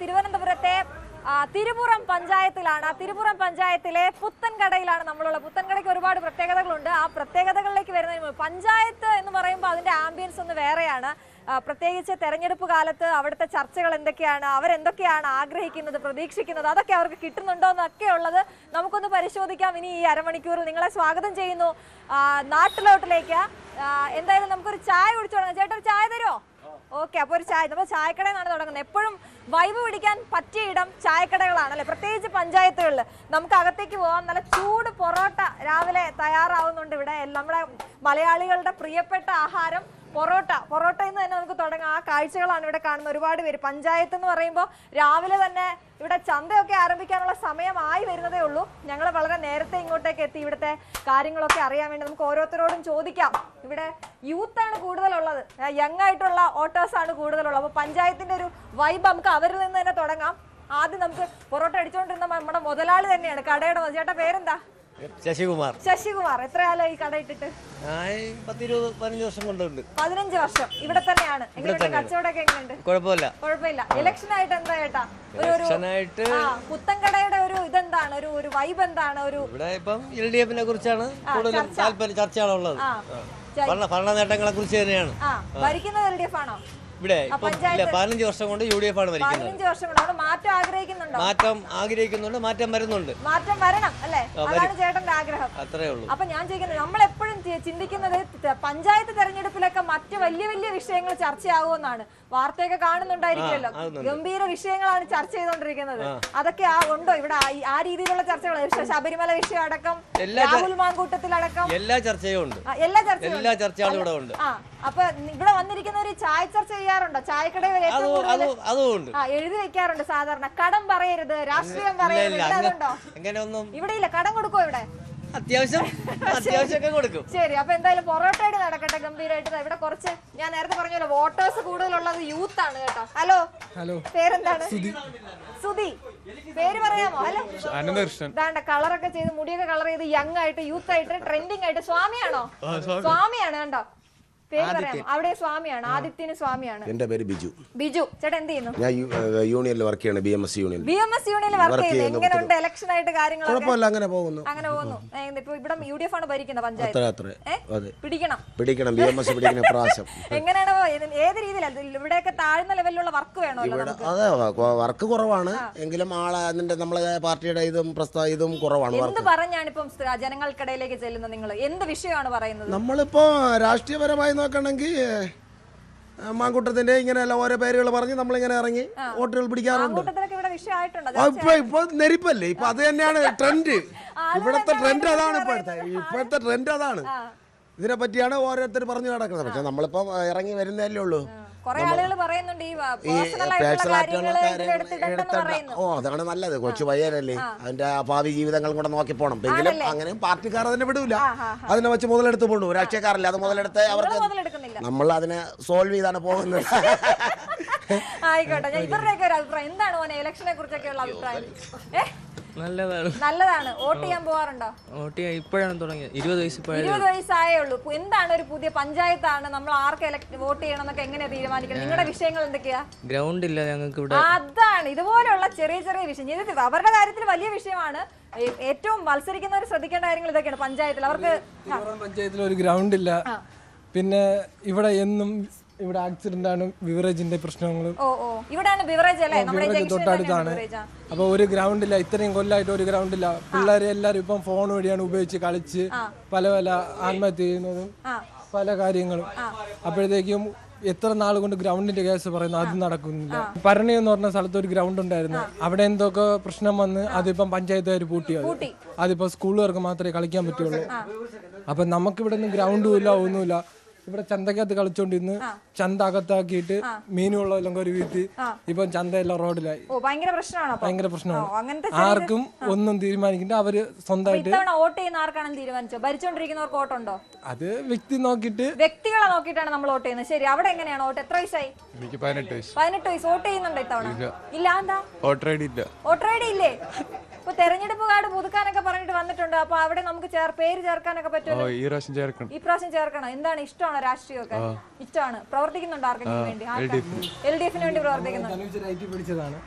തിരുവനന്തപുരത്തെ തിരുപുറം പഞ്ചായത്തിലാണ്. തിരുപുറം പഞ്ചായത്തിലെ പുത്തൻകടയിലാണ് നമ്മളുള്ളത്. പുത്തൻകടയ്ക്ക് ഒരുപാട് പ്രത്യേകതകളുണ്ട്. ആ പ്രത്യേകതകളിലേക്ക് വരുന്നതിന് മുമ്പ് പഞ്ചായത്ത് എന്ന് പറയുമ്പോൾ അതിന്റെ ആംബിയൻസ് ഒന്ന് വേറെയാണ്. പ്രത്യേകിച്ച് തെരഞ്ഞെടുപ്പ് കാലത്ത് അവിടുത്തെ ചർച്ചകൾ എന്തൊക്കെയാണ്, അവരെന്തൊക്കെയാണ് ആഗ്രഹിക്കുന്നത്, പ്രതീക്ഷിക്കുന്നത്, അതൊക്കെ അവർക്ക് കിട്ടുന്നുണ്ടോ എന്നൊക്കെ ഉള്ളത് നമുക്കൊന്ന് പരിശോധിക്കാം. ഇനി ഈ അരമണിക്കൂറിൽ നിങ്ങളെ സ്വാഗതം ചെയ്യുന്നു നാട്ടിലോട്ടിലേക്ക്. എന്തായാലും നമുക്കൊരു ചായ കുടിച്ചു തുടങ്ങാം. ചേട്ടാ ഒരു ചായ തരുമോ? ഓക്കെ, അപ്പോൾ ഒരു ചായ, നമ്മൾ ചായക്കടയിൽ നിന്നാണ് തുടങ്ങുന്നത്. എപ്പോഴും വൈബ് പിടിക്കാൻ പറ്റിയ ഇടം ചായക്കടകളാണ് അല്ലെ, പ്രത്യേകിച്ച് പഞ്ചായത്തുകളിൽ. നമുക്ക് അകത്തേക്ക് പോകാം. നല്ല ചൂട് പൊറോട്ട രാവിലെ തയ്യാറാവുന്നുണ്ട് ഇവിടെ. നമ്മുടെ മലയാളികളുടെ പ്രിയപ്പെട്ട ആഹാരം പൊറോട്ട എന്ന് തന്നെ നമുക്ക് തുടങ്ങാം. ആ കാഴ്ചകളാണ് ഇവിടെ കാണുന്നത്. ഒരുപാട് പേര് പഞ്ചായത്ത് എന്ന് പറയുമ്പോൾ രാവിലെ തന്നെ ഇവിടെ ചന്തയൊക്കെ ആരംഭിക്കാനുള്ള സമയമായി വരുന്നതേ ഉള്ളൂ. ഞങ്ങൾ വളരെ നേരത്തെ ഇങ്ങോട്ടേക്ക് എത്തി ഇവിടുത്തെ കാര്യങ്ങളൊക്കെ അറിയാൻ വേണ്ടി നമുക്ക് ഓരോരുത്തരോടും ചോദിക്കാം. ഇവിടെ യൂത്താണ് കൂടുതലുള്ളത്, യങ് ആയിട്ടുള്ള ഓട്ടേഴ്സ് ആണ് കൂടുതലുള്ളത്. അപ്പോൾ പഞ്ചായത്തിന്റെ ഒരു വൈബ് നമുക്ക് അവരിൽ നിന്ന് തന്നെ തുടങ്ങാം. ആദ്യം നമുക്ക് പൊറോട്ട അടിച്ചുകൊണ്ടിരുന്ന നമ്മുടെ മുതലാളി തന്നെയാണ്, കടയുടെ. ചേട്ടാ പേരെന്താ? ശശികുമാർ. ശശികുമാർ, എത്ര കാലമായി കട ഇട്ടിട്ട്? 15 വർഷം കൊണ്ടുണ്ട്. 15 വർഷം ഇവിടെ തന്നെയാണ്. കച്ചവടമൊക്കെ എങ്ങനെയുണ്ട്? കുഴപ്പമില്ല. ഇലക്ഷൻ ആയിട്ട് എന്താ ചേട്ടാ പുത്തൻകടയുടെ ഒരു ഇതെന്താണ്, ഒരു വൈബ് എന്താണ്? ഇവിടെ ഇപ്പം LDF കുറിച്ചാണ് കൂടുതലും താല്പര്യം, ചർച്ചകളുള്ളത്. ഭരണ നേട്ടങ്ങളെ കുറിച്ച് തന്നെയാണ്. ഭരിക്കുന്നത് LDF ആണോ? ഇവിടെ 15 വർഷം കൊണ്ട് UDF ആണ് ഭരിക്കുന്നത്. 15 വർഷം കൊണ്ട് മാറ്റം ആഗ്രഹിക്കുന്നുണ്ടോ? മാറ്റം ആഗ്രഹിക്കുന്നുണ്ട്, മാറ്റം വരുന്നുണ്ട്. മാറ്റം വരണം അല്ലേ, അതാണ് ചേട്ടന്റെ ആഗ്രഹം. അത്രേ ഉള്ളൂ. അപ്പൊ ഞാൻ ചോദിക്കുന്നത്, നമ്മൾ എപ്പോഴും ചിന്തിക്കുന്നത് പഞ്ചായത്ത് തെരഞ്ഞെടുപ്പിലൊക്കെ മറ്റു വലിയ വലിയ വിഷയങ്ങൾ ചർച്ചയാകുമെന്നാണ്. വാർത്തയൊക്കെ കാണുന്നുണ്ടായിരിക്കുമല്ലോ, ഗംഭീര വിഷയങ്ങളാണ് ചർച്ച ചെയ്തുകൊണ്ടിരിക്കുന്നത്. അതൊക്കെ ഉണ്ടോ ഇവിടെ? ആ രീതിയിലുള്ള ചർച്ചകൾ, ശബരിമല വിഷയം അടക്കം, രാഹുൽ മാങ്കൂട്ടത്തിലടക്കം എല്ലാ ചർച്ചയും ഉണ്ട്. എല്ലാ ചർച്ചകളും ഇവിടെ ഉണ്ട്. അപ്പൊ ഇവിടെ വന്നിരിക്കുന്ന ഒരു ചായ ചർച്ച ചെയ്യാറുണ്ടോ? ചായക്കടയിൽ എഴുതി വെക്കാറുണ്ട് സാധാരണ, കടം പറയരുത്, രാഷ്ട്രീയം പറയരുത്. ഇവിടെ ഇല്ല, കടം കൊടുക്കോ ഇവിടെ? അത്യാവശ്യം കൊടുക്കും. ശരി, അപ്പൊ എന്തായാലും പൊറോട്ടയുടെ നടക്കട്ടെ ഗംഭീരമായിട്ട്. ഇവിടെ കുറച്ച്, ഞാൻ നേരത്തെ പറഞ്ഞല്ലോ, വോട്ടേഴ്സ് കൂടുതലുള്ളത് യൂത്ത് ആണ് കേട്ടോ. ഹലോ, പേരെന്താണ്? സുധി. പേര് പറയാമോ? ഹലോ. ഇതാണ്ട കളറൊക്കെ ചെയ്ത്, മുടിയൊക്കെ കളർ ചെയ്ത്, യങ് ആയിട്ട്, യൂത്ത് ആയിട്ട്, ട്രെൻഡിങ് ആയിട്ട്. സ്വാമിയാണോ? സ്വാമിയാണ് കണ്ടോ. പേര് പറയാമോ? അവിടെ സ്വാമിയാണ്, ആദിത്യന് സ്വാമിയാണ്. എന്റെ പേര് ബിജു. ബിജു ചേട്ടാ എന്ത് ചെയ്യുന്നു? ഞാൻ യൂണിയനിൽ വർക്ക് ചെയ്യാണ്, BMS യൂണിയൻ. BMS യൂണിയനിൽ വർക്ക് ചെയ്യുന്നു. എങ്ങനെയുണ്ട് ഇലക്ഷൻ ആയിട്ട് കാര്യങ്ങളൊക്കെ? കുഴപ്പമില്ല, അങ്ങനെ പോകുന്നു. ഇപ്പൊ ഇവിടെ UDF ആണ് ഭരിക്കുന്നത് പഞ്ചായത്ത്. പിടിക്കണം BMS പിടിക്കണം പ്രാവശ്യം. എങ്ങനെയാണ്, ഏത് രീതിയിലാണ്? ഇവിടെയൊക്കെ താഴ്ന്ന ലെവലിലുള്ള വർക്ക് വേണോ? അതെ, വർക്ക് കുറവാണ് എങ്കിലും അതിന്റെ നമ്മളെ പാർട്ടിയുടെ ഇതും കുറവാണ്. എന്ത് പറഞ്ഞാണ് ഇപ്പം ജനങ്ങൾക്കിടയിലേക്ക് ചെല്ലുന്നത്? നിങ്ങൾ എന്ത് വിഷയമാണ് പറയുന്നത്? നമ്മളിപ്പോ രാഷ്ട്രീയപരമായി നോക്കണമെങ്കിൽ മാങ്കൂട്ടത്തിന്റെ ഇങ്ങനെയല്ല ഓരോ പേരുകൾ പറഞ്ഞ് നമ്മളിങ്ങനെ ഇറങ്ങി വോട്ടുകൾ പിടിക്കാറുണ്ട്. ഇപ്പൊ നെരിപ്പല്ലേ, ഇപ്പൊ അത് തന്നെയാണ് ട്രെൻഡ്. ഇവിടത്തെ ട്രെൻഡ് അതാണ്, ഇപ്പോഴത്തെ ട്രെൻഡ് അതാണ്. ഇതിനെ പറ്റിയാണ് ഓരോരുത്തർ പറഞ്ഞു നടക്കുന്നത്. പക്ഷെ നമ്മളിപ്പോ ഇറങ്ങി വരുന്നതല്ലേ ഉള്ളൂ. അതാണ് നല്ലത്. കൊച്ചു പയ്യനല്ലേ, അതിന്റെ ഭാവി ജീവിതങ്ങളും കൂടെ നോക്കി പോണം. എങ്കിലും അങ്ങനെ പാർട്ടിക്കാർ അതിനെ വിടൂല, അതിനെ വെച്ച് മുതലെടുത്ത് പോണു. രാഷ്ട്രീയക്കാരല്ല അത് മുതലെടുത്ത് അവർക്ക്, നമ്മൾ അതിനെ സോൾവ് ചെയ്താണ് പോകുന്നത്. ആയിക്കോട്ടെ, ഇവരുടെയൊക്കെ ഒരു അഭിപ്രായം എന്താണ് മോനെ ഇലക്ഷനെ കുറിച്ചൊക്കെയുള്ള അഭിപ്രായം? നല്ലതാണ്. വോട്ട് ചെയ്യാൻ പോകാറുണ്ടോ? വോട്ട് ചെയ്യാൻ ഇപ്പോഴാണ് തുടങ്ങിയത്. 20 വയസ്സായേ ഉള്ളൂ. എന്താണ് ഒരു പുതിയ പഞ്ചായത്താണ്, നമ്മൾ ആർക്ക് വോട്ട് ചെയ്യണം എന്നൊക്കെ എങ്ങനെയാ തീരുമാനിക്കുന്നത്? നിങ്ങളുടെ വിഷയങ്ങൾ എന്തൊക്കെയാ? ഗ്രൗണ്ട് ഇല്ല ഞങ്ങൾക്ക് ഇവിടെ. അതാണ്, ഇതുപോലുള്ള ചെറിയ ചെറിയ വിഷയം. അവരുടെ കാര്യത്തിൽ വലിയ വിഷയമാണ്. ഏറ്റവും മത്സരിക്കുന്നവർ ശ്രദ്ധിക്കേണ്ട കാര്യങ്ങൾ ഇതൊക്കെയാണ് പഞ്ചായത്തിൽ. അവർക്ക് പഞ്ചായത്തിൽ ഒരു ഗ്രൗണ്ട് ഇല്ല. പിന്നെ ഇവിടെ എന്നും ഇവിടെ ആക്സിഡന്റ് ആണ്, ബിവറേജിന്റെ പ്രശ്നങ്ങളും. തൊട്ടടുത്താണ്. അപ്പൊ ഒരു ഗ്രൗണ്ട് ഇല്ല, ഇത്രയും കൊല്ലമായിട്ട് ഒരു ഗ്രൗണ്ട് ഇല്ല. പിള്ളേരെ എല്ലാരും ഇപ്പം ഫോൺ വഴിയാണ് ഉപയോഗിച്ച് കളിച്ച് പല ആത്മഹത്യ ചെയ്യുന്നതും പല കാര്യങ്ങളും. അപ്പോഴത്തേക്കും എത്ര നാൾ കൊണ്ട് ഗ്രൗണ്ടിന്റെ കേസ് പറയുന്നു, അത് നടക്കുന്നില്ല. ഭരണി എന്ന് പറഞ്ഞ സ്ഥലത്ത് ഒരു ഗ്രൗണ്ട് ഉണ്ടായിരുന്നു, അവിടെ എന്തൊക്കെ പ്രശ്നം വന്ന് അതിപ്പം പഞ്ചായത്തുകാർ പൂട്ടിയത്. അതിപ്പോ സ്കൂളുകാർക്ക് മാത്രമേ കളിക്കാൻ പറ്റുള്ളൂ. അപ്പൊ നമുക്കിവിടെ നിന്ന് ഗ്രൗണ്ടും ഇല്ല, ഒന്നുമില്ല. ഇവിടെ ചന്തക്കകത്ത് കളിച്ചോണ്ടിരുന്ന് ചന്ത അകത്താക്കിയിട്ട് മീനുകളെല്ലാം ഒരു വീഴ്ത്തി ഇപ്പൊ ചന്തയെല്ലാം റോഡിലായി. ഭയങ്കര പ്രശ്നമാണ്. ആർക്കും ഒന്നും തീരുമാനിക്കണ്ട, അവര് സ്വന്തമായിട്ട്. അത് വ്യക്തികളെ നോക്കിയിട്ടാണ് നമ്മൾ വോട്ട് ചെയ്യുന്നത്. ശരി, അവിടെ എങ്ങനെയാണ് വോട്ട്? എത്ര വയസ്സായി? 18 വയസ്സ്. 18 വയസ്സ്. വോട്ട് ചെയ്യുന്നുണ്ടോ ഇത്തവണ? ഇല്ല. എന്താ? വോട്ടർ ഐ ഡി ഇല്ലേ? ഇപ്പൊ തെരഞ്ഞെടുപ്പ് കാർഡ് പുതുക്കാനൊക്കെ പറഞ്ഞിട്ട് വന്നിട്ടുണ്ട്. അപ്പൊ അവിടെ നമുക്ക് പേര് ചേർക്കാനൊക്കെ പറ്റുമോ? ഈ പ്രാവശ്യം ചേർക്കണം. ഈ പ്രാവശ്യം ചേർക്കണം. എന്താണ് ഇഷ്ടമാണോ രാഷ്ട്രീയമൊക്കെ? ഇഷ്ടമാണ്. പ്രവർത്തിക്കുന്നുണ്ടോ ആർക്കെങ്കിലും വേണ്ടി? LDF വേണ്ടി പ്രവർത്തിക്കുന്നു.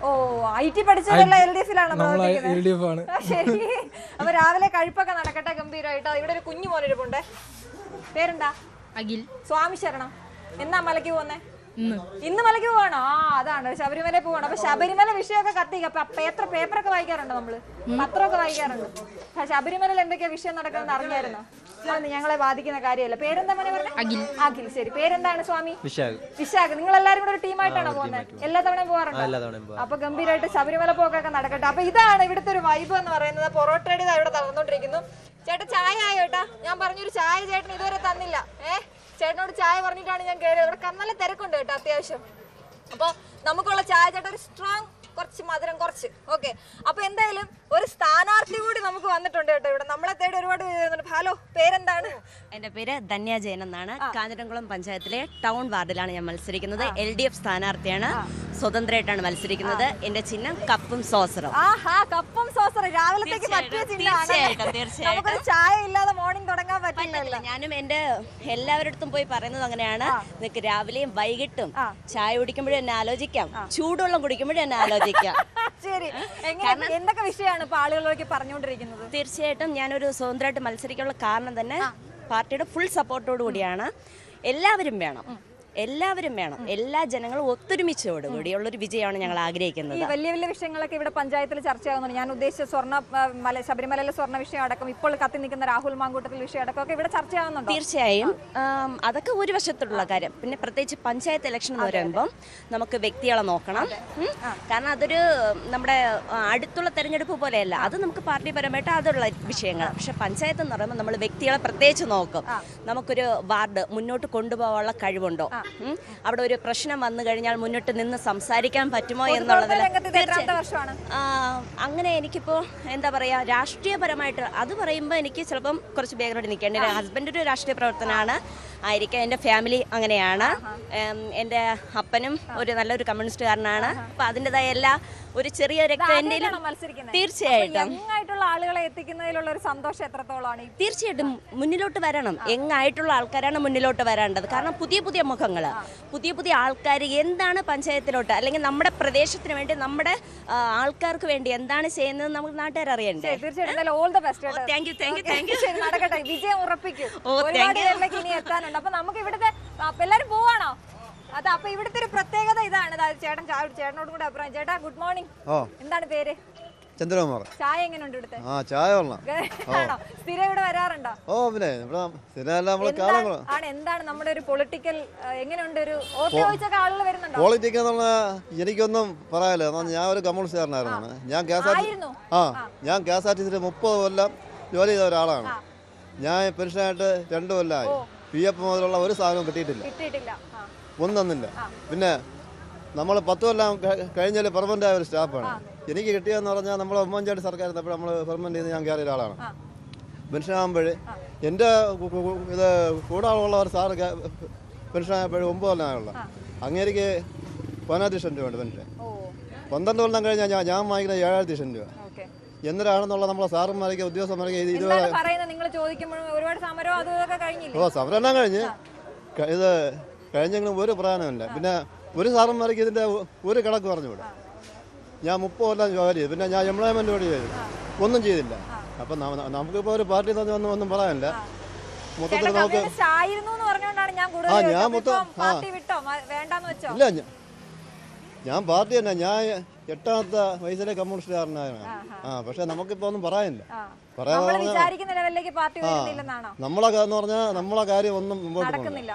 ഓ, IT പഠിച്ചതല്ല LDF-ലാണ് പ്രവർത്തിക്കുന്നത്. ശരി. അപ്പൊ രാവിലെ കഴിപ്പൊക്കെ നടക്കട്ടെ ഗംഭീരമായിട്ട്. ഇവിടെ ഒരു കുഞ്ഞു മോനിരിപ്പുണ്ട്. പേരെന്താ? അഖിൽ. സ്വാമി ശരണം. എന്നാ മലയ്ക്ക് പോകുന്നേ? ഇന്ന് മലയ്ക്ക് പോവാണോ? അതാണ് ശബരിമല പോവാണ്. അപ്പൊ ശബരിമല വിഷയമൊക്കെ കത്തിക്ക. പേപ്പറൊക്കെ വായിക്കാറുണ്ടോ? നമ്മള് പത്രമൊക്കെ വായിക്കാറുണ്ട്. ശബരിമലയിൽ എന്തൊക്കെയാ വിഷയം നടക്കുന്നത് അറിഞ്ഞായിരുന്നോ? അതൊന്നും ഞങ്ങളെ ബാധിക്കുന്ന കാര്യമല്ല. പേരെന്താ മോനെ പറഞ്ഞത്? അഖിൽ. അഖിൽ. ശരി. പേരെന്താണ് സ്വാമി? വിശാഖ്. നിങ്ങൾ എല്ലാവരും കൂടെ ഒരു ടീമായിട്ടാണോ പോകുന്നത്? എല്ലാ തവണയും പോകാറുണ്ടോ? അപ്പൊ ഗംഭീരമായിട്ട് ശബരിമല പോക്കൊക്കെ നടക്കട്ടെ. അപ്പൊ ഇതാണ് ഇവിടുത്തെ ഒരു വൈബ് എന്ന് പറയുന്നത്. പൊറോട്ടയുടെ ഇവിടെ നടന്നുകൊണ്ടിരിക്കുന്നു. ചേട്ടാ ചായ ആയോ? ചേട്ടാ ഞാൻ പറഞ്ഞൊരു ചായ ചേട്ടൻ ഇതുവരെ തന്നില്ല. ചേട്ടനോട് ചായ പറഞ്ഞിട്ടാണ് ഞാൻ കയറിയത്. ഇവിടെ നല്ല തിരക്കുണ്ട് കേട്ടോ അത്യാവശ്യം. അപ്പൊ നമുക്കുള്ള ചായ ചേട്ടൻ ഒരു സ്ട്രോങ്, കുറച്ച് മധുരം കുറച്ച്. ഓക്കെ. അപ്പൊ എന്തായാലും ഒരു സ്ഥാനാർത്ഥി കൂടി നമുക്ക് വന്നിട്ടുണ്ട് കേട്ടോ ഇവിടെ. നമ്മളെ തേടി ഒരുപാട് വരുന്നുണ്ട്. ഹലോ, പേരെന്താണ്? എൻ്റെ പേര് ധന്യ ജയൻ എന്നാണ്. കാഞ്ഞിരംകുളം പഞ്ചായത്തിലെ ടൗൺ വാർഡിലാണ് ഞാൻ മത്സരിക്കുന്നത്. LDF സ്ഥാനാർത്ഥിയാണ്. സ്വതന്ത്രമായിട്ടാണ് മത്സരിക്കുന്നത്. എന്റെ ചിഹ്നം കപ്പും സോസറും. കപ്പും സോസറും രാവിലത്തേക്ക് പറ്റിയ ചിഹ്നമാണ്. ചായ ഇല്ലാതെ മോർണിംഗ് തുടങ്ങാൻ പറ്റില്ല. ഞാനും എന്റെ എല്ലാവരുടെ പോയി പറയുന്നത് അങ്ങനെയാണ്. നിനക്ക് രാവിലെയും വൈകിട്ടും ചായ കുടിക്കുമ്പോഴും എന്നെ ആലോചിക്കാം, ചൂടുവെള്ളം കുടിക്കുമ്പോഴും എന്നെ ആലോചിക്കാം. ശരി. എന്തൊക്കെ വിഷയമാണ് ഇപ്പൊ ആളുകളിലേക്ക് പറഞ്ഞുകൊണ്ടിരിക്കുന്നത്? തീർച്ചയായിട്ടും ഞാനൊരു സ്വതന്ത്രമായിട്ട് മത്സരിക്കാനുള്ള കാരണം തന്നെ പാർട്ടിയുടെ ഫുൾ സപ്പോർട്ടോടു കൂടിയാണ്. എല്ലാവരും വേണം. എല്ലാ ജനങ്ങളും ഒത്തൊരുമിച്ചോടുകൂടിയുള്ളൊരു വിജയമാണ് ഞങ്ങൾ ആഗ്രഹിക്കുന്നത്. ഈ വലിയ വലിയ വിഷയങ്ങളൊക്കെ ഇവിടെ പഞ്ചായത്തിൽ ചർച്ചയാകുന്നുണ്ട്. ഞാൻ ഉദ്ദേശിച്ച ശബരിമലയിലെ സ്വർണ്ണ വിഷയം അടക്കം, ഇപ്പോൾ കത്തി നിൽക്കുന്ന രാഹുൽ മാങ്കൂട്ടത്തിൽ വിഷയം അടക്കം ഇവിടെ ചർച്ചയാകുന്നുണ്ട്. തീർച്ചയായും അതൊക്കെ ഒരു വശത്തുള്ള കാര്യം. പിന്നെ പ്രത്യേകിച്ച് പഞ്ചായത്ത് ഇലക്ഷൻ എന്ന് പറയുമ്പോൾ നമുക്ക് വ്യക്തികളെ നോക്കണം. കാരണം അതൊരു നമ്മുടെ അടുത്തുള്ള തെരഞ്ഞെടുപ്പ് പോലെയല്ല. അത് നമുക്ക് പാർട്ടിപരമായിട്ട് അതുള്ള വിഷയങ്ങൾ. പക്ഷെ പഞ്ചായത്ത് എന്ന് പറയുമ്പോൾ നമ്മൾ വ്യക്തികളെ പ്രത്യേകിച്ച് നോക്കും. നമുക്കൊരു വാർഡ് മുന്നോട്ട് കൊണ്ടുപോകാനുള്ള കഴിവുണ്ടോ, അവിടെ ഒരു പ്രശ്നം വന്നു കഴിഞ്ഞാൽ മുന്നോട്ട് നിന്ന് സംസാരിക്കാൻ പറ്റുമോ എന്നുള്ളതിൽ അങ്ങനെ എനിക്കിപ്പോൾ എന്താ പറയുക, രാഷ്ട്രീയപരമായിട്ട് അത് പറയുമ്പോൾ എനിക്ക് ചിലപ്പം കുറച്ച് ബാക്ക്ഗ്രൗണ്ട് നിൽക്കേണ്ട. എൻ്റെ ഹസ്ബൻഡ് ഒരു രാഷ്ട്രീയ പ്രവർത്തനമാണ് ആയിരിക്കും. എൻ്റെ ഫാമിലി അങ്ങനെയാണ്. എൻ്റെ അപ്പനും ഒരു നല്ലൊരു കമ്മ്യൂണിസ്റ്റുകാരനാണ്. അപ്പം അതിൻ്റെതായ എല്ലാ ഒരു ചെറിയ രക്തം തീർച്ചയായിട്ടും ആളുകളെ എത്തിക്കുന്നതിലുള്ള ഒരു സന്തോഷം എത്രത്തോളമാണ്? തീർച്ചയായിട്ടും മുന്നിലോട്ട് വരണം. യങ്ങായിട്ടുള്ള ആൾക്കാരാണ് മുന്നിലോട്ട് വരേണ്ടത്. കാരണം പുതിയ പുതിയ മുഖങ്ങൾ, പുതിയ ആൾക്കാർ എന്താണ് പഞ്ചായത്തിലോട്ട് അല്ലെങ്കിൽ നമ്മുടെ പ്രദേശത്തിന് വേണ്ടി, നമ്മുടെ ആൾക്കാർക്ക് വേണ്ടി എന്താണ് ചെയ്യുന്നത് നമുക്ക് നാട്ടുകാർ അറിയണ്ടേ. നടക്കട്ടെ, വിജയം ഉറപ്പിക്കും. ഇനി എത്താനുണ്ട്. അപ്പൊ നമുക്ക് ഇവിടുത്തെ എല്ലാരും പോവാണോ? അതെ. അപ്പൊ ഇവിടുത്തെ ഒരു പ്രത്യേകത ഇതാണ്. ചേട്ടൻ ചേട്ടനോട് കൂടെ അഭിപ്രായം. ചേട്ടാ ഗുഡ് മോർണിംഗ്. എന്താണ് പേര്? ചന്ദ്രകുമാർ. ചായ എങ്ങനെയുണ്ട് ഇവിടുത്തെ? ചായ കൊള്ളാം. സ്ഥിരം ഇവിടെ വരാറുണ്ടോ? പിന്നെ എന്താണ് നമ്മുടെ ഒരു പൊളിറ്റിക്കൽ എങ്ങനെയുണ്ട്? ഒരു വോട്ട് ചോദിച്ചൊക്കെ ആളുകൾ വരുന്നുണ്ടോ? പൊളിറ്റിക്കൽ എന്നുള്ള എനിക്കൊന്നും പറയാലോ. ഞാൻ ഒരു കമ്മ്യൂണിസ്റ്റുകാരനായിരുന്നു. ഞാൻ KSRTC 30 കൊല്ലം ജോലി ചെയ്ത ഒരാളാണ്. ഞാൻ പെൻഷനായിട്ട് 2 കൊല്ലമായി. PF മുതലുള്ള ഒരു സാധനവും കിട്ടിയിട്ടില്ല. ഒന്നും തന്നില്ല. പിന്നെ നമ്മൾ 10 കൊല്ലം കഴിഞ്ഞാൽ പെർമനൻ്റ് ആയ ഒരു സ്റ്റാഫാണ്. എനിക്ക് കിട്ടിയെന്ന് പറഞ്ഞാൽ നമ്മൾ ഉമ്മൻചാണ്ടി സർക്കാർ ഇരുന്നപ്പോൾ നമ്മൾ പെർമനൻ്റ് ചെയ്ത് ഞാൻ കയറിയ ഒരാളാണ്. പെൻഷനാകുമ്പോൾ എൻ്റെ ഇത് കൂടാളുള്ള ഒരു സാറ് പെൻഷനായപ്പോഴും 9 കൊല്ലമായുള്ള അങ്ങേക്ക് 15,000 രൂപ ഉണ്ട് പെൻഷൻ. 12 കൊല്ലം കഴിഞ്ഞാൽ ഞാൻ വാങ്ങിക്കുന്ന 7,000 രൂപ. എന്തിനാണെന്നുള്ള നമ്മളെ സാറന്മാരൊക്കെ ഉദ്യോഗസ്ഥന്മാരൊക്കെ സമരം എല്ലാം കഴിഞ്ഞ് ഇത് കഴിഞ്ഞെങ്കിലും ഒരു പ്രധാനമില്ല. പിന്നെ ഒരു സാറന്മാർക്ക് ഇതിൻ്റെ ഒരു കണക്ക് പറഞ്ഞുകൂടാ. ഞാൻ 30 കൊല്ലം ജോലി ചെയ്തു. പിന്നെ ഞാൻ എംപ്ലോയ്മെൻറ്റ് കൂടി ചെയ്തു. ഒന്നും ചെയ്തില്ല. അപ്പം നമുക്കിപ്പോൾ ഒരു പാർട്ടി ഒന്നും പറയാനില്ല. മൊത്തത്തിൽ നമുക്ക് ഞാൻ മൊത്തം ഇല്ല, ഞാൻ പാർട്ടി തന്നെ. ഞാൻ 8ാമത്തെ വയസ്സിലെ കമ്മ്യൂണിസ്റ്റുകാരനാണ്. പക്ഷെ നമുക്കിപ്പോൾ ഒന്നും പറയാനില്ല. നമ്മളെ എന്ന് പറഞ്ഞാൽ നമ്മളെ കാര്യം ഒന്നും മുമ്പോട്ട് പോകുന്നില്ല.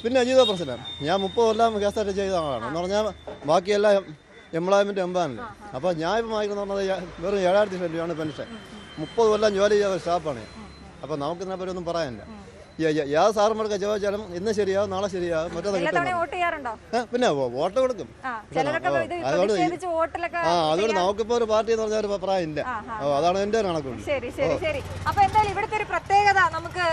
പിന്നെ ജീവിത പ്രശ്നം. ഞാൻ 30 കൊല്ലം KSRTC ചെയ്ത ആളാണ്. എന്ന് പറഞ്ഞാൽ ബാക്കിയെല്ലാം എംപ്ലോയ്മെൻറ്റ് എമ്പാനില്ല. അപ്പോൾ ഞാൻ ഇപ്പം വാങ്ങിക്കുന്ന പറഞ്ഞത് വെറും 7,000 രൂപയാണ് പെൻഷൻ. 30 കൊല്ലം ജോലി ചെയ്ത ഒരു സ്റ്റാഫാണ്. അപ്പോൾ നമുക്കിതിനെപ്പറ്റി ഒന്നും പറയാനില്ല. ഏത് സാറന്മാർക്ക് ചോദിച്ചാലും ഇന്ന് ശരിയാവും നാളെ ശരിയാവും മറ്റേത് എല്ലാ കിട്ടും. തവണയും വോട്ട് ചെയ്യാറുണ്ടോ? പിന്നെ വോട്ട് കൊടുക്കും. ചിലരൊക്കെ ഇത് അതുകൊണ്ട് പ്രതിഷേധിച്ച് വോട്ടിലൊക്കെ അതുകൊണ്ട് നമുക്കിപ്പോ ഒരു പാർട്ടി എന്ന് പറഞ്ഞാൽ ഒരു അഭിപ്രായം ഇല്ല. അതാണ് എന്റെ ഒരു കണക്കുണ്ട്. ശരി ശരി ശരി. അപ്പൊ എന്തായാലും ഇവിടുത്തെ ഒരു പ്രത്യേകത നമുക്ക്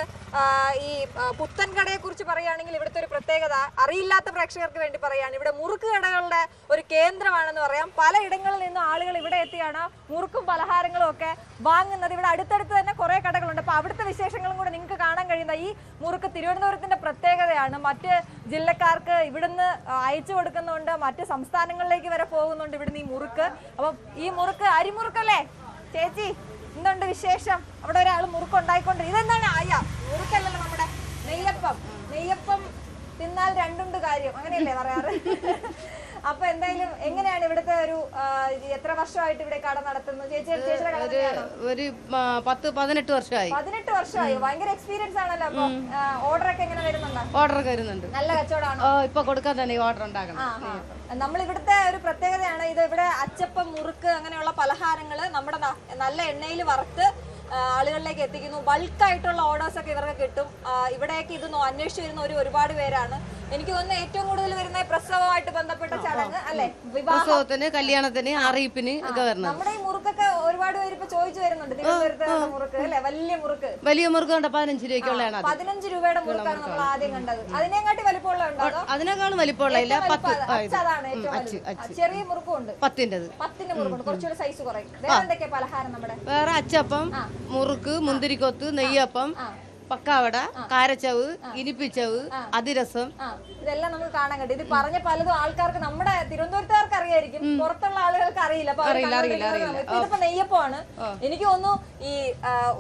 ഈ പുത്തൻകടയെ കുറിച്ച് പറയുകയാണെങ്കിൽ ഇവിടുത്തെ ഒരു പ്രത്യേകത അറിയില്ലാത്ത പ്രേക്ഷകർക്ക് വേണ്ടി പറയാണ്. ഇവിടെ മുറുക്ക് കടകളുടെ ഒരു കേന്ദ്രമാണെന്ന് പറയാം. പലയിടങ്ങളിൽ നിന്നും ആളുകൾ ഇവിടെ എത്തിയാണ് മുറുക്കും പലഹാരങ്ങളും ഒക്കെ വാങ്ങുന്നത്. ഇവിടെ അടുത്തടുത്ത് തന്നെ കുറെ കടകളുണ്ട്. അപ്പൊ അവിടുത്തെ വിശേഷങ്ങളും കൂടെ നിങ്ങൾക്ക് കാണാൻ കഴിയുന്ന ഈ മുറുക്ക് തിരുവനന്തപുരത്തിന്റെ പ്രത്യേകതയാണ്. മറ്റ് ജില്ലക്കാർക്ക് ഇവിടുന്ന് അയച്ചു കൊടുക്കുന്നുണ്ട്, മറ്റ് സംസ്ഥാനങ്ങളിലേക്ക് വരെ പോകുന്നുണ്ട് ഇവിടുന്ന് ഈ മുറുക്ക്. അപ്പം ഈ മുറുക്ക് അരിമുറുക്കല്ലേ ചേച്ചി? എന്തുണ്ട് വിശേഷം? അവിടെ ഒരാൾ മുറുക്ക് ഉണ്ടായിക്കൊണ്ടിരിക്കും. ഇതെന്താണ്? മുറുക്കല്ലല്ലോ, നമ്മുടെ നെയ്യപ്പം. നെയ്യപ്പം തിന്നാൽ രണ്ടുണ്ട് കാര്യം, അങ്ങനെയല്ലേ പറയാറ്? അപ്പൊ എന്തായാലും എങ്ങനെയാണ് ഇവിടുത്തെ ഒരു എത്ര വർഷമായിട്ട് ഇവിടെ കട നടത്തുന്നത്? ചേച്ചിയുടെ കട ഒരു 10-18 വർഷമായി. 18 വർഷമായി. ഭയങ്കര എക്സ്പീരിയൻസ് ആണല്ലോ. അപ്പൊ ഓർഡർ ഒക്കെ എങ്ങനെ വരുന്നുണ്ടോ? ഓർഡർ ഒക്കെ വരുന്നുണ്ട്. നല്ല കച്ചവടമാണ്. ഇപ്പൊ കൊടുക്കാൻ തന്നെ ഓർഡർ ഉണ്ടാക്കണം. നമ്മൾ ഇവിടുത്തെ ഒരു പ്രത്യേകതയാണ് ഇത്. ഇവിടെ അച്ചപ്പം, മുറുക്ക് അങ്ങനെയുള്ള പലഹാരങ്ങൾ നമ്മുടെ നല്ല എണ്ണയിൽ വറുത്ത് ആളുകളിലേക്ക് എത്തിക്കുന്നു. ബൾക്കായിട്ടുള്ള ഓർഡേഴ്സ് ഒക്കെ ഇവർക്ക് കിട്ടും. ഇവിടേക്ക് ഇത് അന്വേഷിച്ച് വരുന്ന ഒരുപാട് പേരാണ്. എനിക്ക് തോന്നുന്നു ഏറ്റവും കൂടുതൽ വരുന്ന പ്രസവമായിട്ട് ബന്ധപ്പെട്ട ചടങ്ങ് അല്ലെ, വിവാഹത്തിന്, കല്യാണത്തിന്, അറിയിപ്പിന് ഒക്കെ വരണം. നമ്മുടെ ഈ മുറുക്കൊക്കെ ഒരുപാട് പേര് ഇപ്പൊ ചോദിച്ചു വരുന്നുണ്ട്. തിരുവനന്തപുരത്തെ മുറുക്ക് അല്ലെ, വലിയ മുറുക്ക്. വലിയ മുറുക്ക് കണ്ട 15 രൂപയ്ക്കുള്ളതാണ്. 15 രൂപയുടെ മുറുക്കാണ് നമ്മൾ ആദ്യം കണ്ടത്. അതിനെക്കാട്ടി വലിപ്പമുള്ള ഉണ്ടോ? അതിനേക്കാളും വലിപ്പമുള്ള ഇല്ല. 10 അതാണ് ഏറ്റവും വലുത്. ചെറിയ മുറുക്കുണ്ട്. 10ന്റെ മുറുക്കുണ്ട്. കുറച്ചുകൂടെ സൈസ് കുറയും. വേറെ എന്തൊക്കെയാ പലഹാരം നമ്മുടെ? വേറെ അച്ചപ്പം, മുറുക്ക്, മുന്തിരിക്കൊത്ത്, നെയ്യപ്പം, പക്കാവട, കാരച്ചവ്, ഇനിപ്പിച്ചവ്, അതിരസം, ഇതെല്ലാം നമുക്ക് കാണാൻ കഴിയും. ഇത് പറഞ്ഞ പലതും ആൾക്കാർക്ക് നമ്മുടെ തിരുവനന്തപുരത്തുകാർക്ക് അറിയായിരിക്കും, പുറത്തുള്ള ആളുകൾക്ക് അറിയില്ല. ഇതിപ്പോ നെയ്യപ്പമാണ്. എനിക്ക് തോന്നുന്നു ഈ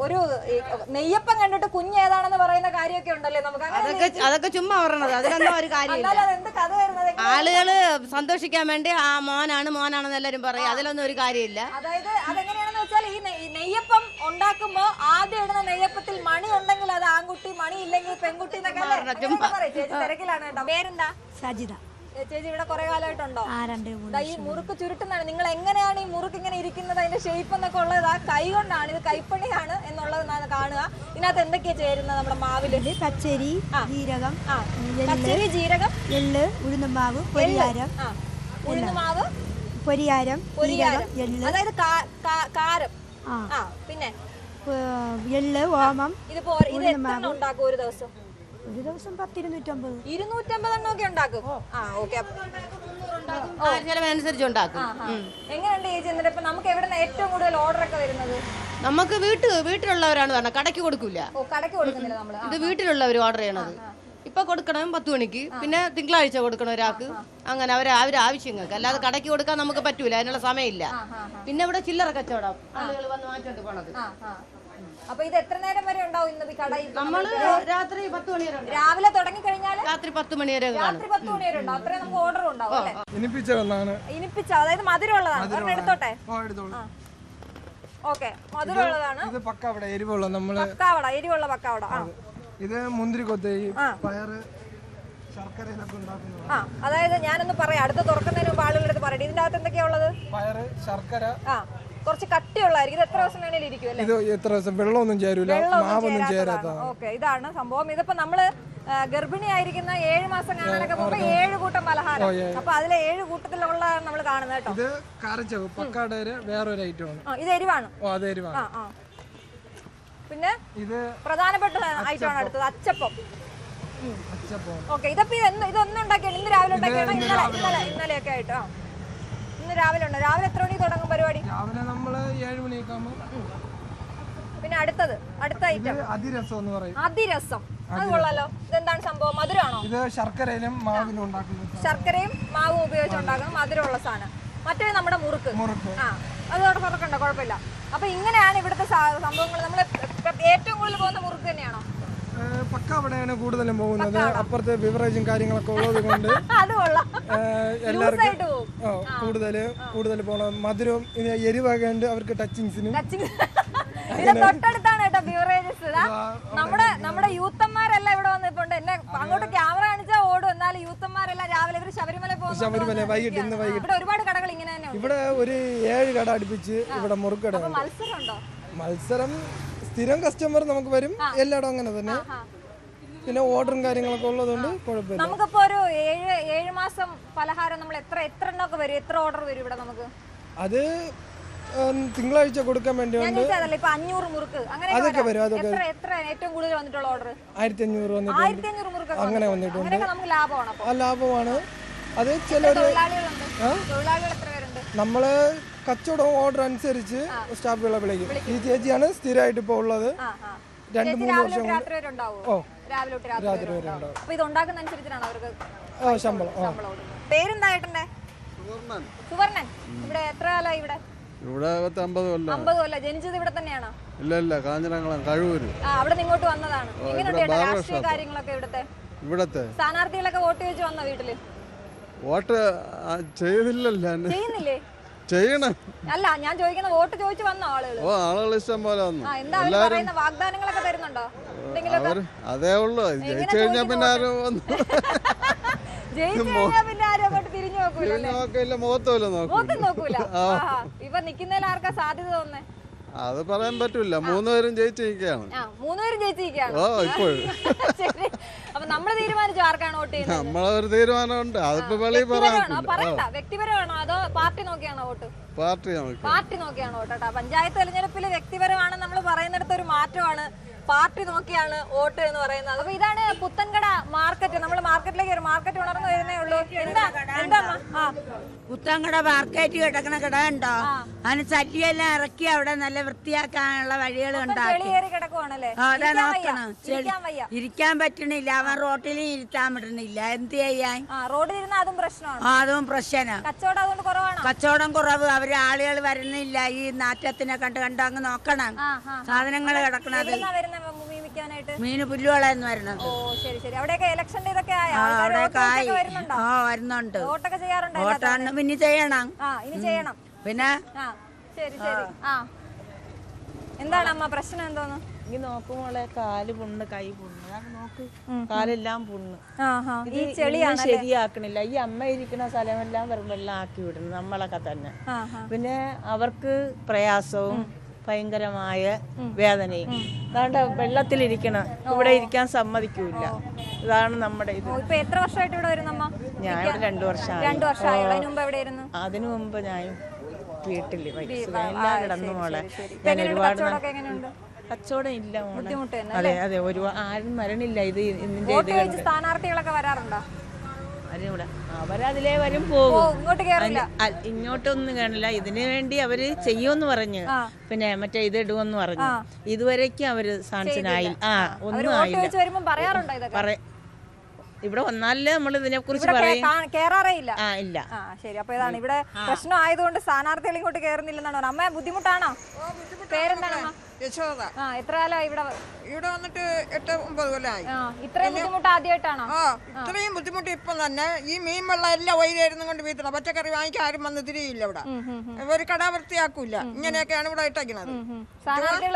ഒരു നെയ്യപ്പം കണ്ടിട്ട് കുഞ്ഞ് ഏതാണെന്ന് പറയുന്ന കാര്യമൊക്കെ ഉണ്ടല്ലേ നമുക്ക്? അതൊക്കെ ചുമ്മാ പറയണത്, അതിലൊന്നും ഒരു കാര്യമില്ല. എന്ത് കഥ വരുന്നത്? ആളുകള് സന്തോഷിക്കാൻ വേണ്ടി ആ മോനാണെന്ന് എല്ലാരും പറയും. അതിലൊന്നും ഒരു കാര്യമില്ല. അതായത് അതെങ്ങനെയാണെന്ന് വെച്ചാൽ ഈ നെയ്യപ്പം ഉണ്ടാക്കുമ്പോ ആദ്യം ഇടുന്ന നെയ്യപ്പത്തിൽ മണി ഉണ്ടെങ്കിൽ അത് ആൺകുട്ടി, മണി ഇല്ലെങ്കിൽ പെൺകുട്ടി എന്നൊക്കെ ചേച്ചി തിരക്കിലാണ് കേട്ടോ. പേരെന്താ? സജിത. ചേച്ചി ഇവിടെ കുറെ കാലമായിട്ടുണ്ടോ? ഈ മുറുക്ക് ചുരുട്ടുന്നതാണ്. നിങ്ങൾ എങ്ങനെയാണ് ഈ മുറുക്ക് ഇങ്ങനെ ഇരിക്കുന്നത്? അതിന്റെ ഷേപ്പ് എന്നൊക്കെ ഉള്ളത് ആ കൈ കൊണ്ടാണ്, ഇത് കൈപ്പണിയാണ് എന്നുള്ളത് കാണുക. ഇതിനകത്ത് എന്തൊക്കെയാ ചേരുന്നത് നമ്മുടെ മാവില്? പച്ചരി, ജീരകം, പച്ചരി, ജീരകം, എള്ള്, ഉഴുന്നുമാവ്, പൊരിയാരം, ഉഴുന്നുമാവ്, പൊരിയാരം, അതായത് കാരം, പിന്നെ എള്ള്, ഓമം. ഇതിപ്പോ ഇത് എത്ര ഉണ്ടാക്കും ഒരു ദിവസം? ഒരു ദിവസം 10-250. 250 എണ്ണം ഒക്കെ ഉണ്ടാക്കും. അനുസരിച്ച് ഉണ്ടാക്കും. എങ്ങനെയുണ്ട് ചേച്ചി? എന്നിട്ട് ഇപ്പൊ നമുക്ക് എവിടെ ഏറ്റവും കൂടുതൽ ഓർഡർ ഒക്കെ വരുന്നത്? നമുക്ക് വീട്ടിലുള്ളവരാണ് പറഞ്ഞത്, കടയ്ക്ക് കൊടുക്കൂല. കടയ്ക്ക് കൊടുക്കുന്നില്ല നമ്മള്. ഇത് വീട്ടിലുള്ളവർ ഓർഡർ ചെയ്യണത്. ഇപ്പൊ കൊടുക്കണം 10 മണിക്ക്, പിന്നെ തിങ്കളാഴ്ച കൊടുക്കണം ഒരാൾക്ക്. അങ്ങനെ അവരെ ആവശ്യങ്ങൾക്ക്, അല്ലാതെ കടയ്ക്ക് കൊടുക്കാൻ നമുക്ക് പറ്റൂല, അതിനുള്ള സമയമില്ല. പിന്നെ ഇവിടെ ചില്ലറ കച്ചവടം, ആളുകൾ വന്ന് വാങ്ങിച്ചോണ്ട് പോണത്. അപ്പൊ ഇത് എത്ര നേരം വരെ ഉണ്ടാവും ഇന്ന് കട? നമ്മള് രാത്രി 10 മണി വരെ. രാവിലെ തുടങ്ങി കഴിഞ്ഞാൽ രാത്രി 10 മണി വരെ. രാത്രി 10 മണി വരെ ഉണ്ടാവും. അത്രയും നമുക്ക് ഓർഡർ ഉണ്ടാവും അല്ലേ? ഇനിപ്പിച്ച, അതായത് മധുരമുള്ളതാണ്. എടുത്തോട്ടെ. ഓക്കെ, മധുരമുള്ളതാണ്. ഇത് പക്കാവട, എരിവുള്ള നമ്മള് പക്കാവട, എരിവുള്ള പക്കാവട. ഇത് മുന്തിരിക്കൊത്ത്, പയറ്, ശർക്കരയിലൊക്കെ ഉണ്ടാക്കുന്നത്. അതായത് ഞാനൊന്ന് പറയാം, അടുത്ത് തുറക്കുന്നതിന് മുമ്പ് ആളുകളുടെ അടുത്ത് പറയട്ടെ. ഇതിന്റെ അകത്ത് എന്തൊക്കെയാ ഉള്ളത്? പയറ്, ശർക്കര, കുറച്ച് കട്ടിയുള്ളതായിരിക്കും. ഇത് എത്ര ദിവസം വേണേലും ഇരിക്കും അല്ലേ? ഇത് എത്ര ദിവസം? വെള്ളമൊന്നും ചേരൂല, മാവൊന്നും ചേരാത്ത. ഓക്കെ, ഇതാണ് സംഭവം. ഇതിപ്പോ നമ്മള് ഗർഭിണിയായിരിക്കുന്ന 7 മാസം കാണാനൊക്കെ പോകുമ്പോ 7 കൂട്ടം പലഹാരം. അപ്പൊ അതിലെ 7 കൂട്ടത്തിലുള്ള നമ്മൾ കാണുന്നത് കേട്ടോ. ഇത് കാരച്ചവ്, പക്കാടേര് വേറൊരു ഐറ്റമാണ്. ഇത് എരിവാണ്. അത് എരിവാണ്. പിന്നെ ഇത് പ്രധാനപ്പെട്ട ഐറ്റമാണ് അടുത്തത്, അച്ചപ്പം. ഓക്കെ, ഇതൊന്നും ഉണ്ടാക്കിയാണ് ഇന്ന് രാവിലെ ഉണ്ടാക്കിയാണ്? ഇന്നലെയൊക്കെ ആയിട്ട്. ഇന്ന് രാവിലെ ഉണ്ട്. രാവിലെ എത്ര മണിക്ക് തുടങ്ങും പരിപാടി? രാവിലെ നമ്മള് 7 മണിയൊക്കെ ആകുമ്പോൾ. പിന്നെ അടുത്ത ഐറ്റം അതിരസം എന്ന് പറയും. അതിരസം, അത് കൊള്ളാലോ. ഇതെന്താണ് സംഭവം? മധുരമാണോ? ഇത് ശർക്കരയിലും മാവിലും ഉണ്ടാക്കുന്നത്. ശർക്കരയും മാവും ഉപയോഗിച്ച് ഉണ്ടാക്കുന്ന മധുരമുള്ള സാധനം. മറ്റേ നമ്മുടെ മുറുക്ക്. അതോടെ തുറക്കണ്ട, കുഴപ്പമില്ല. അപ്പൊ ഇങ്ങനെയാണ് ഇവിടുത്തെ സംഭവങ്ങൾ. നമ്മൾ ഏറ്റവും കൂടുതൽ പോകുന്ന മുറുക്ക് തന്നെയാണോ? പക്കാവടയാണ് കൂടുതലും പോകുന്നത്. അപ്പുറത്തെ ബിവറേജും കാര്യങ്ങളൊക്കെ ഉള്ളത് കൊണ്ട് എല്ലാവർക്കും കൂടുതൽ പോകണം. മധുരവും എരിവൊക്കെ ഉണ്ട് അവർക്ക്. ടച്ചിങ്സിനും തൊട്ടടുത്താണ് കേട്ടോ ബിവറേജസ്. നമ്മുടെ യൂത്തന്മാരെല്ലാം ഇവിടെ വന്നിട്ടുണ്ട്. എന്നെ അങ്ങോട്ട് ക്യാമറ കാണിച്ചാൽ ഓടും. എന്നാലും യൂത്തന്മാരെല്ലാം രാവിലെ ഇവർ ശബരിമല വൈകിട്ട് ഇവിടെ ഒരുപാട് കടകൾ ഇങ്ങനെ തന്നെ. ഇവിടെ ഒരു 7 കട അടുപ്പിച്ച് ഇവിടെ മുറുക്കട. മത്സരം ഉണ്ടോ? മത്സരം സ്ഥിരം കസ്റ്റമർ നമുക്ക് വരും എല്ലായിടും അങ്ങനെ തന്നെ. പിന്നെ ഓർഡറും കാര്യങ്ങളൊക്കെ ഉള്ളതുകൊണ്ട് കുഴപ്പമില്ല. നമുക്കിപ്പോ ഒരു 7 മാസം പലഹാരം നമ്മൾ എത്ര എണ്ണമൊക്കെ വരും, എത്ര ഓർഡർ വരും ഇവിടെ നമുക്ക്? അത് തിങ്കളാഴ്ച കൊടുക്കാൻ വേണ്ടിയുണ്ട്. ഇപ്പൊ 500 മുറുക്ക് അതൊക്കെ വരും. അതൊക്കെ എത്ര ഏറ്റവും കൂടുതൽ വന്നിട്ടുള്ള ഓർഡർ? 1500 വന്നിട്ടുണ്ട്. 1500 മുറുക്ക് അങ്ങനെ വന്നിട്ടുണ്ട്. നമുക്ക് ലാഭമാണ്. ആ ലാഭമാണ്. അത് ചിലർ തൊഴിലാളികൾ എത്ര പേരുണ്ട്? നമ്മള് കച്ചവടം ഓർഡർ അനുസരിച്ച് സ്റ്റാഫുകളെ വിളിക്കും. ഈ ചേച്ചിയാണ് സ്ഥിരമായിട്ട് ഇപ്പോൾ ഉള്ളത്. 2-3 വർഷം രാത്രി വരെ ഉണ്ടാവും. രാവിലെ രാത്രി വരെ ഉണ്ടാവും. അപ്പൊ ഇത് ഉണ്ടാക്കുന്ന അനുസരിച്ചാണ് അവർക്ക് ശമ്പളം. പേരെന്താ ഏട്ടന്റെ? സുവർണൻ. ഇവിടെ എത്ര കാലമായി? ഇവിടെ 50 കൊല്ലം. 50 കൊല്ലം. ജനിച്ചത് ഇവിടെ തന്നെയാണോ? ഇല്ല കാഞ്ഞിരംകുളം കഴിവൂര്. അവിടെ നിന്ന് ഇങ്ങോട്ട് വന്നതാണ്. എങ്ങനെയുണ്ട് രാഷ്ട്രീയ കാര്യങ്ങളൊക്കെ ഇവിടത്തെ സ്ഥാനാർത്ഥികളൊക്കെ വോട്ട് ചോദിച്ചു വന്നോ വീട്ടില്? വോട്ട് ചെയ്തില്ലല്ലോ. ചെയ്യുന്നില്ലേ? ചെയ്യണം. അല്ല, ഞാൻ ചോദിക്കുന്ന വോട്ട് ചോദിച്ചു വന്നോ ആളുകൾ? ആളുകൾ ഇഷ്ടം പോലെ വന്നു. എന്താ പറയുന്ന വാഗ്ദാനങ്ങളൊക്കെ തരുന്നുണ്ടോ? അതേ ഉള്ളു. ജയിച്ചു കഴിഞ്ഞാ പിന്നെ ആരും വന്നു നോക്കില്ല, മുഖത്തോലും നോക്കൂല. ഇപ്പൊ നിക്കുന്നതിൽ ആർക്കാ സാധ്യത തോന്നുന്നേ? അത് പറയാൻ പറ്റൂല. 3 പേരും ജയിച്ചിരിക്കുകയാണ്. 3 പേരും ജയിച്ചിരിക്കുകയാണ്. അപ്പൊ നമ്മള് തീരുമാനിച്ചു ആർക്കാണ് വോട്ട് ചെയ്യുന്നത്? നമ്മളൊരു തീരുമാനമുണ്ട്. അതിപ്പോ വെളിയിൽ പറയണ്ട. വ്യക്തിപരമാണോ അതോ പാർട്ടി നോക്കിയാണോ വോട്ട്? പാർട്ടി നോക്കിയാണോ വോട്ട്? പഞ്ചായത്ത് തെരഞ്ഞെടുപ്പിൽ വ്യക്തിപരമാണ് നമ്മൾ പറയുന്നിടത്ത് ഒരു മാറ്റമാണ്. പാർട്ടി നോക്കിയാണ് വോട്ട് എന്ന് പറയുന്നത്. അപ്പൊ ഇതാണ് പുത്തൻകട മാർക്കറ്റ്. നമ്മൾ മാർക്കറ്റിലേക്ക് ഒരു മാർക്കറ്റ് ഉണർന്നു വരുന്നേ ഉള്ളൂ. എന്താ പുത്തൻകട മാർക്കറ്റ് കിടക്കണ കട ഉണ്ടോ? അതിന് ചട്ടിയെല്ലാം ഇറക്കി അവിടെ നല്ല വൃത്തിയാക്കാനുള്ള വഴികൾ ഉണ്ടാക്കി. അതാ നോക്കണം. ഇരിക്കാൻ പറ്റണില്ല. അവൻ റോട്ടിൽ ഇരുത്താൻ പറ്റണില്ല. എന്ത് ചെയ്യാൻ? റോഡിലിരുന്ന അതും പ്രശ്നമാണ്. അതും പ്രശ്നം. കച്ചവടം കുറവ്. അവര് ആളുകൾ വരുന്നില്ല. ഈ നാറ്റത്തിനെ കണ്ട് അങ്ങ് നോക്കണം. സാധനങ്ങൾ കിടക്കണത്. മീന് പുല്ലുകളായിരുന്നു വരുന്നത്. വരുന്നുണ്ട്. വോട്ടാണ് പിന്നെ ചെയ്യണം. പിന്നെ എന്താണ് അമ്മ പ്രശ്നം? എന്തോന്ന് ഈ നോക്കുമ്പോളെ കാല് പുണ്ണ്, കൈ പുണ്ണ്, നോക്ക് കാലെല്ലാം പുണ്ണ്. ശരിയാക്കണില്ല. ഈ അമ്മ ഇരിക്കുന്ന സ്ഥലമെല്ലാം വെള്ളം ആക്കി വിടുന്നു നമ്മളൊക്കെ തന്നെ. പിന്നെ അവർക്ക് പ്രയാസവും ഭയങ്കരമായ വേദനയും. അതുകൊണ്ട് വെള്ളത്തിലിരിക്കണം. ഇവിടെ ഇരിക്കാൻ സമ്മതിക്കൂല. ഇതാണ് നമ്മുടെ ഇത്. എത്ര വർഷമായിട്ട് ഇവിടെ വരുന്നമ്മ? ഞാൻ ഇവിടെ 2 വർഷമായി. അതിനു മുമ്പ് ഞാൻ വീട്ടില് എല്ലാം കിടന്നു മോളെ. ഞാൻ ഒരുപാട് കച്ചവടം ഇല്ല മോളെ. അതെ ആരും മരണില്ല. സ്ഥാനാർത്ഥികളൊക്കെ വരാറുണ്ടോ? അവരതിലേ വരും പോകും. ഇങ്ങോട്ടൊന്നും കാണില്ല. ഇതിനു വേണ്ടി അവര് ചെയ്യുമെന്ന് പറഞ്ഞു. പിന്നെ മറ്റേ ഇത് ഇടുമെന്ന് പറഞ്ഞു. ഇതുവരേക്കും അവര് സാൻഷനായി. ഒന്നും ആയില്ല. ഇവിടെ വന്നാലേ നമ്മൾ ഇതിനെ കുറിച്ച് കേറാറില്ല. ഇല്ല. ശരി. അപ്പൊ ഇതാണ് ഇവിടെ പ്രശ്നം ആയതുകൊണ്ട് സ്ഥാനാർത്ഥികൾ ഇങ്ങോട്ട് കേറുന്നില്ലെന്നാണ്. അമ്മ ബുദ്ധിമുട്ടാണോ? പേരെന്താണ്? എത്ര കാലമായി ഇവിടെ വന്നിട്ട് 8-9 കൊല്ലമായി. ഇത്രയും ബുദ്ധിമുട്ട് ആദ്യമായിട്ടാണോ? ഇത്രയും ബുദ്ധിമുട്ട് ഇപ്പം തന്നെ. ഈ മീൻ വെള്ളം എല്ലാം വൈലായിരുന്നു കൊണ്ട് വീട്ടണം. പച്ചക്കറി വാങ്ങിക്കാൻ ആരും വന്ന് തിരിയില്ല. ഇവിടെ ഒരു കട വൃത്തിയാക്കൂല. ഇങ്ങനെയൊക്കെയാണ് ഇവിടെ ഇട്ടേക്കുന്നത്.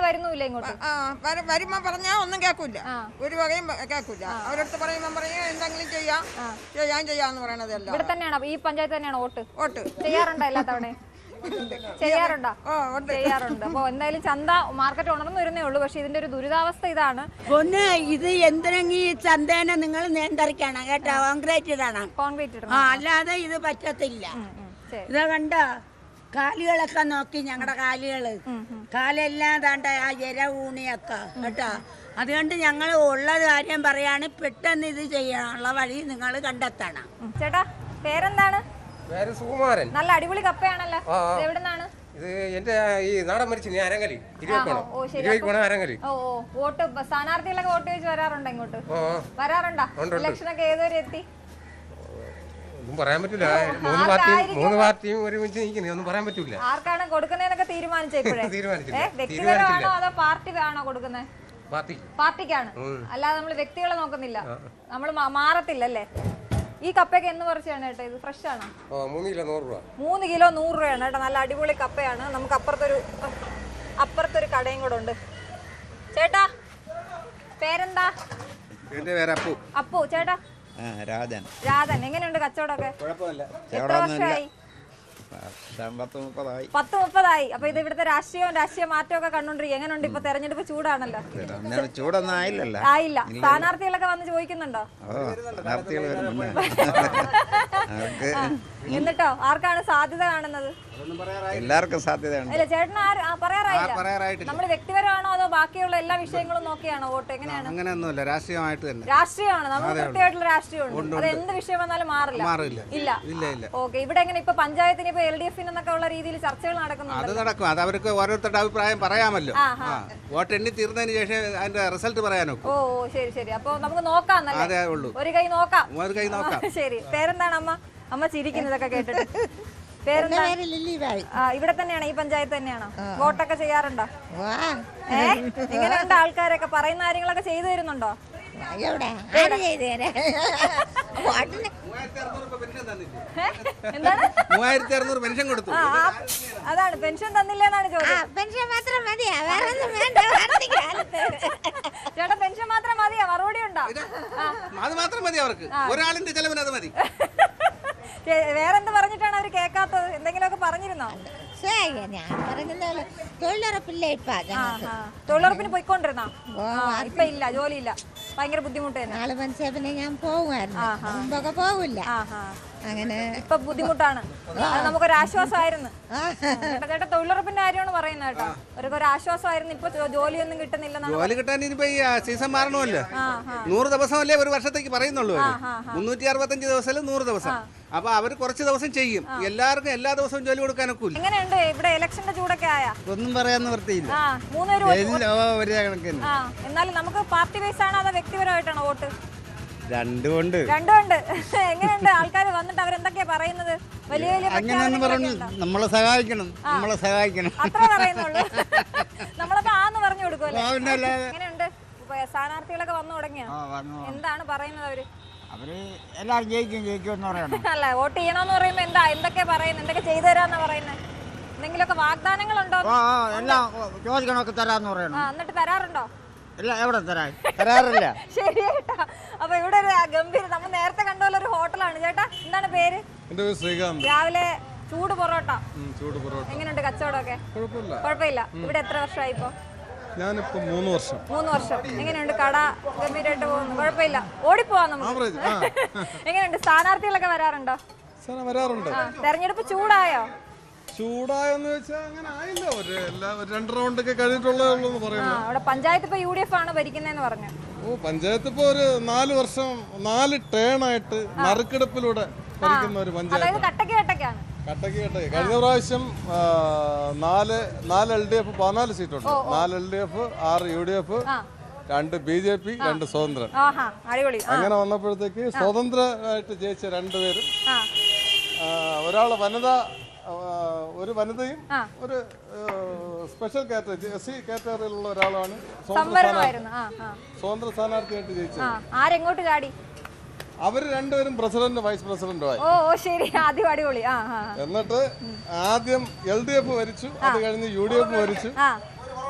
വരുന്നില്ല ഇങ്ങോട്ട്. വരുമ്പോ പറഞ്ഞാ ഒന്നും കേൾക്കൂല. ഒരു വകയും കേൾക്കൂല. അവരടുത്ത് പറയുമ്പോ പറയാ എന്തെങ്കിലും ചെയ്യാന്ന് പറയണത്. ഇവിടെ തന്നെയാണോ? ഈ പഞ്ചായത്ത് തന്നെയാണോ വോട്ട് ചെയ്യാറുണ്ടോ എല്ലാ തവണയും? ചെയ്യാറുണ്ടോ? ചെയ്യാറുണ്ട്. അപ്പൊ എന്തായാലും ചന്ത മാർക്കറ്റ് ഉണർന്നു വരുന്നേ ഉള്ളൂ. പക്ഷെ ഇതിന്റെ ഒരു ദുരിതാവസ്ഥ ഇതാണ്. ഇത് എന്തിനെങ്കിൽ ഈ ചന്തേനെ നിങ്ങൾ നിയന്ത്രിക്കണം കേട്ടോ. കോൺക്രീറ്റ് അല്ലാതെ ഇത് പറ്റത്തില്ല. ഇത് കണ്ടോ കാലുകളൊക്കെ നോക്കി. ഞങ്ങളുടെ കാലെല്ലാം താണ്ട ആ ജര ഊണിയൊക്കെ കേട്ടോ. അതുകൊണ്ട് ഞങ്ങൾ ഉള്ള കാര്യം പറയാണ്. പെട്ടെന്ന് ഇത് ചെയ്യാനുള്ള വഴി നിങ്ങൾ കണ്ടെത്തണം. ചേട്ടാ പേരെന്താണ്? പേര് സുകുമാരൻ. നല്ല അടിപൊളി കപ്പയാണല്ലോ. എവിടുന്നാണ് ഇത്? എന്റെ ഈ നാടൻ മരിച്ചു അരങ്ങലി. അരങ്ങലി. വോട്ട് സ്ഥാനാർത്ഥികളൊക്കെ വോട്ട് ചോദിച്ചു വരാറുണ്ടോ ഇങ്ങോട്ട്? വരാറുണ്ടോ? ഇലക്ഷനൊക്കെ ഏതുവരെ എത്തി? ഒന്നും പറയാൻ പറ്റൂല. 3 പാർട്ടിയും ഒരുമിച്ച് നിൽക്കുന്നത്. ഒന്നും പറയാൻ പറ്റൂല. ആർക്കാണ് കൊടുക്കുന്നതെന്നൊക്കെ തീരുമാനിച്ചേ? വ്യക്തിപരമാണോ അതോ പാർട്ടി ആണോ കൊടുക്കുന്നത്? പാർട്ടിക്കാണ്. അല്ലാതെ നമ്മൾ വ്യക്തികളെ നോക്കുന്നില്ല. നമ്മൾ മാറത്തില്ലല്ലേ? ഈ കപ്പയൊക്കെ എന്ന് പറിച്ചാണ് കേട്ടോ? ഇത് ഫ്രഷ് ആണോ? 3 കിലോ 100 രൂപ. 3 കിലോ 100 രൂപയാണ് കേട്ടോ. നല്ല അടിപൊളി കപ്പയാണ്. നമുക്ക് അപ്പുറത്തൊരു കടയും കൂടെ ഉണ്ട്. ചേട്ടാ പേരെന്താ? എന്റെ പേര് അപ്പു. അപ്പു. ചേട്ടാ? രാധൻ. രാധൻ. എങ്ങനെയുണ്ട് കച്ചവടമൊക്കെ? കുഴപ്പമില്ല. എത്ര വർഷമായി? 10-30 അപ്പൊ ഇത് ഇവിടുത്തെ രാഷ്ട്രീയ മാറ്റമൊക്കെ കണ്ടോണ്ടിരിക്കും. എങ്ങനെയുണ്ട് ഇപ്പൊ തെരഞ്ഞെടുപ്പ്? ചൂടാണല്ലോ. ചൂടൊന്നും ആയില്ലല്ലോ. ആയില്ല. സ്ഥാനാർത്ഥികളൊക്കെ വന്ന് ചോദിക്കുന്നുണ്ടോ? എന്നിട്ടോ ആർക്കാണ് സാധ്യത കാണുന്നത്? എല്ലാവർക്കും സാധ്യതയുണ്ട്. അല്ല ചേട്ടൻ പറയാറായില്ല. നമ്മൾ വ്യക്തിപരമാണോ അതോ ബാക്കിയുള്ള എല്ലാ വിഷയങ്ങളും നോക്കിയാണോ വോട്ട്? എങ്ങനെയാണ്? അങ്ങനെയൊന്നുമില്ല, രാഷ്ട്രീയമായിട്ട് തന്നെ. രാഷ്ട്രീയമാണ്, നമുക്ക് കൃത്യമായിട്ടുള്ള രാഷ്ട്രീയമുണ്ട്. അത് എന്ത് വിഷയം വന്നാലും മാറില്ല. ഇല്ല. ഓക്കെ, ഇവിടെ എങ്ങനെ ഇപ്പൊ പഞ്ചായത്തിന് ഇപ്പൊ LDF എന്നൊക്കെ ഉള്ള രീതിയിൽ ചർച്ചകൾ നടക്കുന്നുണ്ട്? അത് നടക്കും. അത് അവർക്ക് ഓരോരുത്തരുടെ അഭിപ്രായം പറയാമല്ലോ. വോട്ട് എണ്ണി തീർന്നതിന് ശേഷം അതിന്റെ റിസൾട്ട് പറയാനൊക്കെ. ഓ ശരി. അപ്പൊ നമുക്ക് നോക്കാം. അതേ ഉള്ളൂ. ഒരു കൈ നോക്കാം. ശരി. പേരെന്താണ് അമ്മ ചിരിക്കുന്നതൊക്കെ കേട്ടിട്ട്? ഇവിടെ തന്നെയാണ്, ഈ പഞ്ചായത്ത് തന്നെയാണോ? വോട്ടൊക്കെ ചെയ്യാറുണ്ടോ? എങ്ങനെയുണ്ട്? ആൾക്കാരൊക്കെ പറയുന്ന കാര്യങ്ങളൊക്കെ ചെയ്തു തരുന്നുണ്ടോ? എന്താണ്? 3600 പെൻഷൻ കൊടുത്തു. അതാണ്, പെൻഷൻ തന്നില്ലെന്നാണ് ചോദ്യം. പെൻഷൻ മാത്രം മതിയാ, വേറെ ഒന്നും വേണ്ട. ചേട്ടാ പെൻഷൻ മാത്രം മതിയാ? മറുപടി ഉണ്ടോ? അത് മാത്രം മതി അവർക്ക്. ഒരാളിന്റെ ചെലവിന് അത് മതി. വേറെന്ത് പറഞ്ഞിട്ടാണ് അവര് കേൾക്കാത്തത്? എന്തെങ്കിലുമൊക്കെ പറഞ്ഞിരുന്നോ? ഞാൻ പറഞ്ഞ തൊഴിലുറപ്പില്ല. ഇപ്പൊ തൊഴിലുറപ്പിന് പോയിക്കൊണ്ടിരുന്നോ? ഇപ്പൊ ഇല്ല, ജോലിയില്ല. ഭയങ്കര ബുദ്ധിമുട്ട് തന്നെ. നാളെ മനസ്സിലാ ഞാൻ പോവുമായിരുന്നു, മുമ്പൊക്കെ പോവില്ല. അങ്ങനെ ഇപ്പൊ ബുദ്ധിമുട്ടാണ്. നമുക്കൊരു ആശ്വാസമായിരുന്നു. ചേട്ടാ തൊഴിലുറപ്പിന്റെ കാര്യമാണ് പറയുന്നത് കേട്ടോ. ഒരു ആശ്വാസമായിരുന്നു. ഇപ്പൊ ജോലിയൊന്നും കിട്ടുന്നില്ല. ജോലി കിട്ടാൻ ഇനിയിപ്പോ ഈ സീസൺ മാറണമല്ലോ. 100 ദിവസമല്ലേ ഒരു വർഷത്തേക്ക് പറയുന്നുള്ളൂ. 365 ദിവസം 100 ദിവസം. അപ്പൊ അവര് കുറച്ച് ദിവസം ചെയ്യും. എല്ലാവർക്കും എല്ലാ ദിവസവും ജോലി കൊടുക്കാനൊക്കെ. എങ്ങനെയുണ്ട് ഇവിടെ ഇലക്ഷന്റെ ചൂടൊക്കെ ആയാ? ഒന്നും പറയാൻ നിവൃത്തിയില്ല. എന്നാലും നമുക്ക് പാർട്ടി ബേസ് ആണോ അതോ വ്യക്തിപരമായിട്ടാണോ വോട്ട്? രണ്ടുമുണ്ട്. എങ്ങനെയുണ്ട്? ആൾക്കാർ വന്നിട്ട് അവരെന്തൊക്കെയാ പറയുന്നത്? വലിയ നമ്മളെ സഹായിക്കണം. അത്ര പറയുന്നുള്ളൂ. നമ്മളപ്പോ ആന്ന് പറഞ്ഞു കൊടുക്കുമല്ലേ? എങ്ങനെയുണ്ട്? സ്ഥാനാർത്ഥികളൊക്കെ വന്നു തുടങ്ങിയോ? എന്താണ് പറയുന്നത് അവര്? എല്ലാവരും ജയിക്കും അല്ല, വോട്ട് ചെയ്യണമെന്ന് പറയുമ്പോ എന്തൊക്കെ പറയുന്നത്? എന്തൊക്കെ ചെയ്തു തരാന്നാ പറയുന്നത്? എന്തെങ്കിലുമൊക്കെ വാഗ്ദാനങ്ങളുണ്ടോ? എല്ലാം ചോദിക്കണമൊക്കെ തരാന്ന് പറയണം. എന്നിട്ട് തരാറുണ്ടോ? എവിടെ തരാറില്ല. ശരി ചേട്ടാ. അപ്പൊ ഇവിടെ ഒരു ഗംഭീര, നമ്മൾ നേരത്തെ കണ്ടുള്ള ഒരു ഹോട്ടലാണ്. ചേട്ടാ എന്താണ് പേര്? ശ്രീകാന്ത്. രാവിലെ ചൂട് പൊറോട്ട. എങ്ങനെയുണ്ട് കച്ചവടമൊക്കെ? കുഴപ്പമില്ല. ഇവിടെ എത്ര വർഷമായി ഇപ്പൊ? ഞാനിപ്പോ 3 വർഷം. 3 വർഷം. എങ്ങനെയുണ്ട്? കട ഗംഭീരമായിട്ട് പോകുന്നു? കുഴപ്പമില്ല. ഓടിപ്പോവാ നമുക്ക്. എങ്ങനെയുണ്ട്? സ്ഥാനാർത്ഥികളൊക്കെ വരാറുണ്ടോ? വരാറുണ്ട്. തെരഞ്ഞെടുപ്പ് ചൂടായോ? ചൂടായെന്ന് വെച്ചാൽ അങ്ങനെ ആയില്ല. ഒരു 2 റൗണ്ടൊക്കെ കഴിഞ്ഞിട്ടുള്ളതേ ഉള്ളൂ എന്ന് പറയുന്നത്. അവിടെ പഞ്ചായത്ത് ഇപ്പൊ UDF ആണ് ഭരിക്കുന്നതെന്ന് പറഞ്ഞു. പഞ്ചായത്ത് ഇപ്പൊ ഒരു 4 വർഷം 4 ടേൺ ആയിട്ട് നറുക്കെടുപ്പിലൂടെ ഭരിക്കുന്ന ഒരു പഞ്ചായത്ത്. കട്ടക്കാണ്. കഴിഞ്ഞ പ്രാവശ്യം 4 LDF 14 സീറ്റുണ്ട്. 4 LDF 6 UDF 2 BJP 2 സ്വതന്ത്രൻ. അങ്ങനെ വന്നപ്പോഴത്തേക്ക് സ്വതന്ത്രമായിട്ട് ജയിച്ച 2 പേരും, ഒരാള് ഒരു വനിതയും ഒരു സ്പെഷ്യൽ കാറ്റഗറി SC കാറ്റഗറിയിലുള്ള ഒരാളാണ് സ്വതന്ത്ര സ്ഥാനാർത്ഥിയായിട്ട് ജയിച്ചത്. ആരെങ്ങോട്ട് ചാടി? അവര് 2 പേരും പ്രസിഡന്റ് വൈസ് പ്രസിഡന്റുമായി. എന്നിട്ട് ആദ്യം LDF ഭരിച്ചു, അത് കഴിഞ്ഞ് UDF ഭരിച്ചു.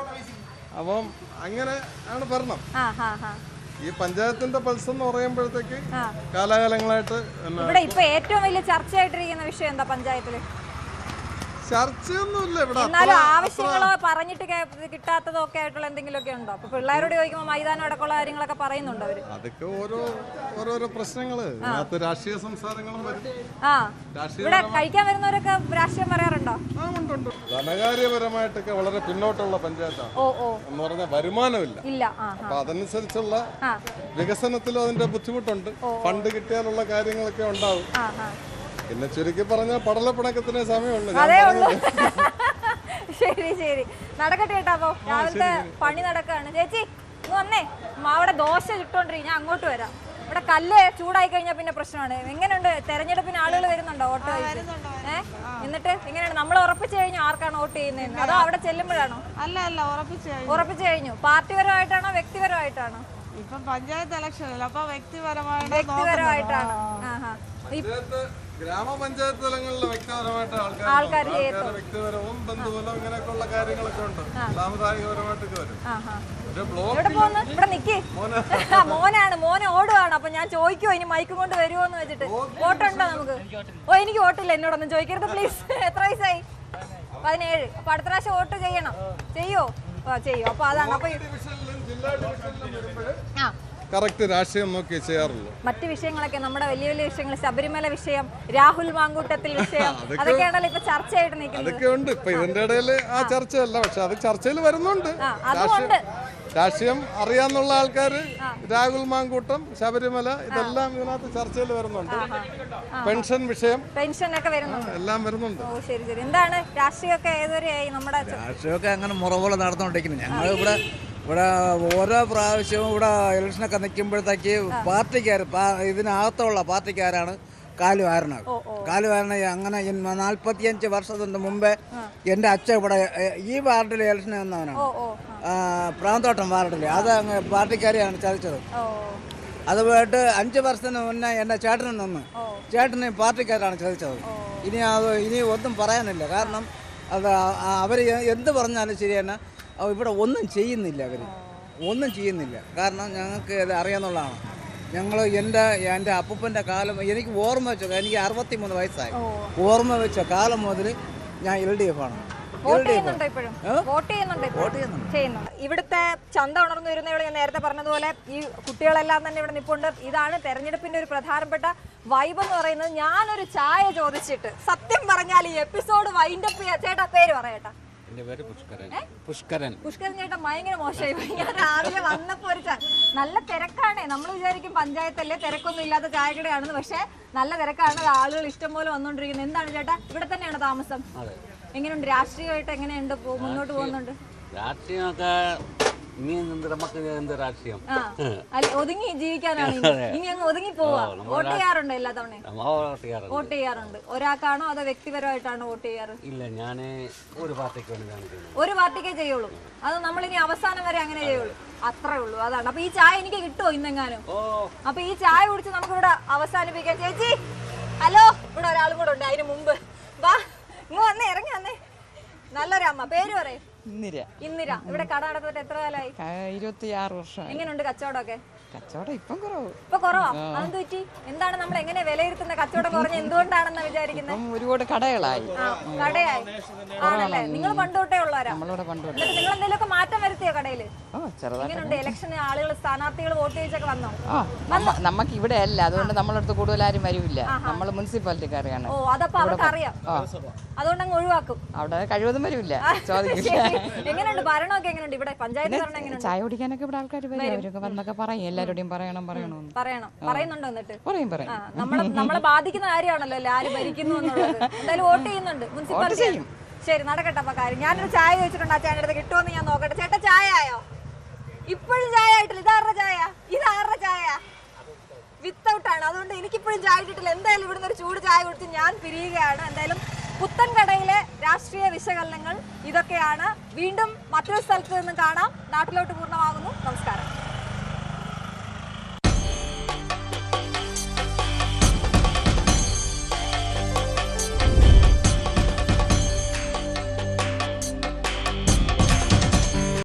അപ്പം അങ്ങനെ ആണ് ഭരണം. ഈ പഞ്ചായത്തിന്റെ പൾസ് എന്ന് പറയുമ്പോഴത്തേക്ക് കാലാകാലങ്ങളായിട്ട് ഇവിടെ ഇപ്പൊ ഏറ്റവും വലിയ ചർച്ചയായിട്ടിരിക്കുന്ന വിഷയം എന്താ പഞ്ചായത്തില്? ചർച്ചയൊന്നുമില്ല ഇവിടെ. എന്നാലും ആവശ്യങ്ങളോ പറഞ്ഞിട്ട് കിട്ടാത്തതോ ഒക്കെ ആയിട്ടുള്ള എന്തെങ്കിലുമൊക്കെ ഉണ്ടോ? അപ്പൊ പിള്ളേരോട് ചോദിക്കുമ്പോൾ മൈതാനം അടക്കമുള്ള കാര്യങ്ങളൊക്കെ പറയുന്നുണ്ട് അവര്. അതൊക്കെ ഓരോരോ പ്രശ്നങ്ങള്, രാഷ്ട്രീയ സംസാരങ്ങളും വരും. ഇവിടെ കഴിക്കാൻ വരുന്നവരൊക്കെ രാഷ്ട്രീയം പറയാറുണ്ടോ? ധനകാര്യപരമായിട്ടൊക്കെ വളരെ പിന്നോട്ടുള്ള പഞ്ചായത്താണ്. എന്ന് പറഞ്ഞാൽ വരുമാനമില്ല. അപ്പൊ അതനുസരിച്ചുള്ള വികസനത്തിലും അതിന്റെ ബുദ്ധിമുട്ടുണ്ട്. ഫണ്ട് കിട്ടിയാലുള്ള കാര്യങ്ങളൊക്കെ ഉണ്ടാവും. പിന്നെ ചുരുക്കി പറഞ്ഞ പടലപ്പിണക്കത്തിന് സമയമുള്ളൂ. ശരി നടക്കട്ടെ കേട്ടോ. അപ്പൊ രാവിലത്തെ പണി നടക്കാണ്. ചേച്ചി വന്നേ, അവിടെ ദോശ ചുട്ടോണ്ടിരിക്കും. ഞാൻ അങ്ങോട്ട് വരാം. ഇവിടെ കല്ല് ചൂടായി കഴിഞ്ഞാൽ പിന്നെ പ്രശ്നമാണ്. എങ്ങനെയുണ്ട്? തെരഞ്ഞെടുപ്പിന് ആളുകൾ വരുന്നുണ്ടോ വോട്ട്? എന്നിട്ട് എങ്ങനെയാണ്? നമ്മൾ ഉറപ്പിച്ചു കഴിഞ്ഞു ആർക്കാണ് വോട്ട് ചെയ്യുന്നത്? അതോ അവിടെ ചെല്ലുമ്പോഴാണോ? അല്ല ഉറപ്പിച്ചു കഴിഞ്ഞു. പാർട്ടിപരമായിട്ടാണോ വ്യക്തിപരമായിട്ടാണോ? ഇപ്പൊ പഞ്ചായത്ത് ഇലക്ഷൻ അപ്പൊ വ്യക്തിപരമായിട്ടാണ്. ഗ്രാമപഞ്ചായത്ത് തലങ്ങളിലെ വ്യക്തിപരമായിട്ട് ആൾക്കാർ ചെയ്യത്തുള്ളൂ. വ്യക്തിപരവും ബന്ധുബലവും ഇങ്ങനെയൊക്കെയുള്ള കാര്യങ്ങളൊക്കെ ഉണ്ട്. സാമുദായികപരമായിട്ടൊക്കെ വരും. ഒരു ബ്ലോക്ക് ഇവിടെ പോന്ന് ഇവിടെ നിക്കേ മോനാണ്, മോനെ ഓടുവാണ്. അപ്പൊ ഞാൻ ചോദിക്കുവോ ഇനി മൈക്കും കൊണ്ട് വരുമോന്ന് വെച്ചിട്ട്. വോട്ട് ഉണ്ടോ നമുക്ക്? ഓ എനിക്ക് വോട്ടില്ല, എന്നോടൊന്നും ചോദിക്കരുത് പ്ലീസ്. എത്ര വയസ്സായി? 17. അപ്പൊ അടുത്ത പ്രാവശ്യം വോട്ട് ചെയ്യണം. ചെയ്യോ? ചെയ്യോ. അപ്പൊ അതാണ്. അപ്പൊ ജില്ലാ ഡിവിഷനിലും വരുമ്പോൾ കറക്റ്റ് രാഷ്ട്രീയം നോക്കി ചെയ്യാറുള്ളൂ. മറ്റു വിഷയങ്ങളൊക്കെ നമ്മുടെ വലിയ വലിയ വിഷയങ്ങൾ, ശബരിമല വിഷയം, രാഹുൽ മാങ്കൂട്ടത്തിൽ വിഷയം, അതൊക്കെയാണല്ലോ ഇപ്പൊ ചർച്ചയായിട്ട് നിൽക്കുന്നത്. അതൊക്കെ ഉണ്ട്. ഇപ്പൊ ഇതിന്റെ ഇടയിൽ ആ ചർച്ചയല്ല, പക്ഷെ അത് ചർച്ചയിൽ വരുന്നുണ്ട്. രാഷ്ട്രീയം അറിയാന്നുള്ള ആൾക്കാർ രാഹുൽ മാങ്കൂട്ടം, ശബരിമല ഇതെല്ലാം ഇതിനകത്ത് ചർച്ചയിൽ വരുന്നുണ്ട്. പെൻഷൻ വിഷയം, പെൻഷനൊക്കെ വരുന്നുണ്ട്, എല്ലാം വരുന്നുണ്ട്. ഓ ശരി ശരി. എന്താണ് രാഷ്ട്രീയമൊക്കെ ഏതുവരെയായി നമ്മുടെ? രാഷ്ട്രീയമൊക്കെ അങ്ങനെ മുറപോലെ നടന്നുകൊണ്ടിരിക്കുന്നു. ഞങ്ങൾ ഇവിടെ ഓരോ പ്രാവശ്യവും ഇവിടെ ഇലക്ഷനൊക്കെ നിൽക്കുമ്പോഴത്തേക്ക് പാർട്ടിക്കാർ ഇതിനകത്തുള്ള പാർട്ടിക്കാരാണ് കാലുവാരണത്. അങ്ങനെ 45 വർഷത്തിന് മുമ്പേ എൻ്റെ അച്ഛൻ ഇവിടെ ഈ വാർഡിൽ ഇലക്ഷൻ വന്നവനാണ്, പ്രാന്തോട്ടം വാർഡിൽ. അത് അങ്ങ് പാർട്ടിക്കാരെയാണ് ചതിച്ചത്. അതുമായിട്ട് 5 വർഷത്തിന് മുന്നേ എൻ്റെ ചേട്ടന് നിന്ന് ചേട്ടന് പാർട്ടിക്കാരാണ് ചതിച്ചത്. ഇനി ഒന്നും പറയാനില്ല. കാരണം അത് അവർ എന്ത് പറഞ്ഞാലും ശരി തന്നെ ഇവിടെ ഒന്നും ചെയ്യുന്നില്ല. ഒന്നും ചെയ്യുന്നില്ല. കാരണം ഞങ്ങൾക്ക് ഇത് അറിയാമെന്നുള്ളതാണ്. ഞങ്ങൾ എൻ്റെ അപ്പൂപ്പൻ്റെ കാലം എനിക്ക് ഓർമ്മ വെച്ച, എനിക്ക് 63 വയസ്സായി. ഓർമ്മ വെച്ച കാലം മുതൽ ഞാൻ LDF ആണ്. ഇവിടുത്തെ ചന്ത ഉണർന്നു വരുന്നവരോട് ഞാൻ നേരത്തെ പറഞ്ഞതുപോലെ ഈ കുട്ടികളെല്ലാം തന്നെ ഇവിടെ നിൽപ്പുണ്ട്. ഇതാണ് തെരഞ്ഞെടുപ്പിന്റെ ഒരു പ്രധാനപ്പെട്ട വൈബ് എന്ന് പറയുന്നത്. ഞാനൊരു ചായ ചോദിച്ചിട്ട് സത്യം പറഞ്ഞാൽ ഈ എപ്പിസോഡ് വൈൻഡപ്പ് ചെയ്യാം. ചേട്ടാ പേര് പറയട്ടാ. പുഷ്കരൻ ചേട്ടാ ഭയങ്കര മോശമായി. ഞാൻ രാവിലെ വന്നപ്പോ ഒരു നല്ല തിരക്കാണേ. നമ്മൾ വിചാരിക്കും പഞ്ചായത്തല്ലേ, തിരക്കൊന്നും ഇല്ലാത്ത ചായക്കടയാണെന്ന്. പക്ഷെ നല്ല തിരക്കാണ്, ആളുകൾ ഇഷ്ടം പോലെ വന്നോണ്ടിരിക്കുന്നത്. എന്താണ് ചേട്ടാ ഇവിടെ തന്നെയാണ് താമസം? എങ്ങനെയുണ്ട് രാഷ്ട്രീയമായിട്ട്? എങ്ങനെയുണ്ട് മുന്നോട്ട് പോകുന്നുണ്ട്? രാഷ്ട്രീയമൊക്കെ നമുക്ക് എന്ത് രാഷ്ട്രീയം, ഒതുങ്ങി ജീവിക്കാനാണ് ഇനി അങ്ങ് ഒതുങ്ങി പോവാ. വോട്ട് ചെയ്യാറുണ്ടോ എല്ലാ തവണയും? വോട്ട് ചെയ്യാറുണ്ട്. ഒരാൾക്കാണോ അതോ വ്യക്തിപരമായിട്ടാണോ വോട്ട് ചെയ്യാറ്? ഇല്ല, ഞാൻ ഒരു പാർട്ടിക്ക് ഒരു പാർട്ടിക്കേ ചെയ്യുള്ളൂ. അത് നമ്മളിനി അവസാനം വരെ അങ്ങനെ ചെയ്യുള്ളൂ, അത്രേ ഉള്ളൂ. അതാണ്. അപ്പൊ ഈ ചായ എനിക്ക് കിട്ടുമോ ഇന്നെങ്ങാനും? അപ്പൊ ഈ ചായ കുടിച്ച് നമുക്ക് ഇവിടെ അവസാനിപ്പിക്കാം. ചേച്ചി ഹലോ, ഇവിടെ ഒരാളും കൂടെ ഉണ്ട്. അതിന് മുമ്പ് വാ, ഇങ്ങ് വന്നേ, ഇറങ്ങി വന്നേ. നല്ലൊരു അമ്മ, പേര് പറയും? ഇന്ദിര. ഇവിടെ കട നടത്തിട്ട് എത്ര കാലമായി? 26 വർഷം. എങ്ങനെയുണ്ട് കച്ചവടമൊക്കെ? കച്ചവടം ഇപ്പം കുറവ്. ഇപ്പൊ കുറവാ? അതെന്ത് പറ്റി? എന്താണ് നമ്മൾ എങ്ങനെ വിലയിരുത്തുന്ന കച്ചവടം കുറഞ്ഞ എന്തുകൊണ്ടാണെന്ന് വിചാരിക്കുന്നത്? ഒരുപാട് കടകളായി. കടയായി ആണല്ലേ? നിങ്ങൾ പണ്ടോട്ടേ ഉള്ളവരാ? നിങ്ങൾ എന്തെങ്കിലുമൊക്കെ മാറ്റം വരുത്തിയോ കടയില്? എങ്ങനെയുണ്ട് ഇലക്ഷന് ആളുകൾ, സ്ഥാനാർത്ഥികൾ വോട്ട് ചെയ്തൊക്കെ വന്നോ? നമുക്ക് ഇവിടെ അല്ല, അതുകൊണ്ട് നമ്മളടുത്ത് കൂടുതൽ ആരും വരില്ല. നമ്മൾ മുനിസിപ്പാലിറ്റിക്കാരെയാണ്. ഓ, അതപ്പോ അവർക്ക് അറിയാം, അതുകൊണ്ട് അങ്ങ് ഒഴിവാക്കും. അവിടെ കഴിവതും വരില്ല. എങ്ങനെയുണ്ട് ഭരണമൊക്കെ? എങ്ങനെയുണ്ട് ഇവിടെ പഞ്ചായത്ത് ഭരണം? എങ്ങനെയുണ്ട്? ചായ കുടിക്കാനൊക്കെ ഇവിടെ ആൾക്കാർ വരും. അവരൊക്കെ വന്നൊക്കെ പറയും, എല്ലാവരോടും പറയുന്നുണ്ടോ? എന്നിട്ട് നമ്മളെ ബാധിക്കുന്ന കാര്യമാണല്ലോ അല്ലേ ആര് ഭരിക്കുന്നു എന്നുള്ളത്. എന്തായാലും വോട്ട് ചെയ്യുന്നുണ്ട് മുനിസിപ്പാലിറ്റി. ശരി, നടക്കട്ടെ അപ്പൊ കാര്യം. ഞാനൊരു ചായ ചോദിച്ചിട്ടുണ്ട്, ആ ചായയുടെ അടുത്ത് കിട്ടുമെന്ന് ഞാൻ നോക്കട്ടെ. ചേട്ടാ ചായ ആയോ? ഇപ്പോഴും ചായ ആയിട്ടില്ല. ഇതാരുടെ ചായ? ഇതാരുടെ ചായ? വിത്തൗട്ടാണ്. അതുകൊണ്ട് എനിക്കിപ്പോഴും ചായ ഇട്ടിട്ടില്ല. എന്തായാലും ഇവിടുന്ന് ഒരു ചൂട് ചായ കുടിച്ച് ഞാൻ പിരിയുകയാണ്. എന്തായാലും പുത്തൻകടയിലെ രാഷ്ട്രീയ വിശകലനങ്ങൾ ഇതൊക്കെയാണ്. വീണ്ടും മറ്റൊരു സ്ഥലത്ത് നിന്നും കാണാം. നാട്ടിലോട്ട് പൂർണ്ണമാകുന്നു. നമസ്കാരം.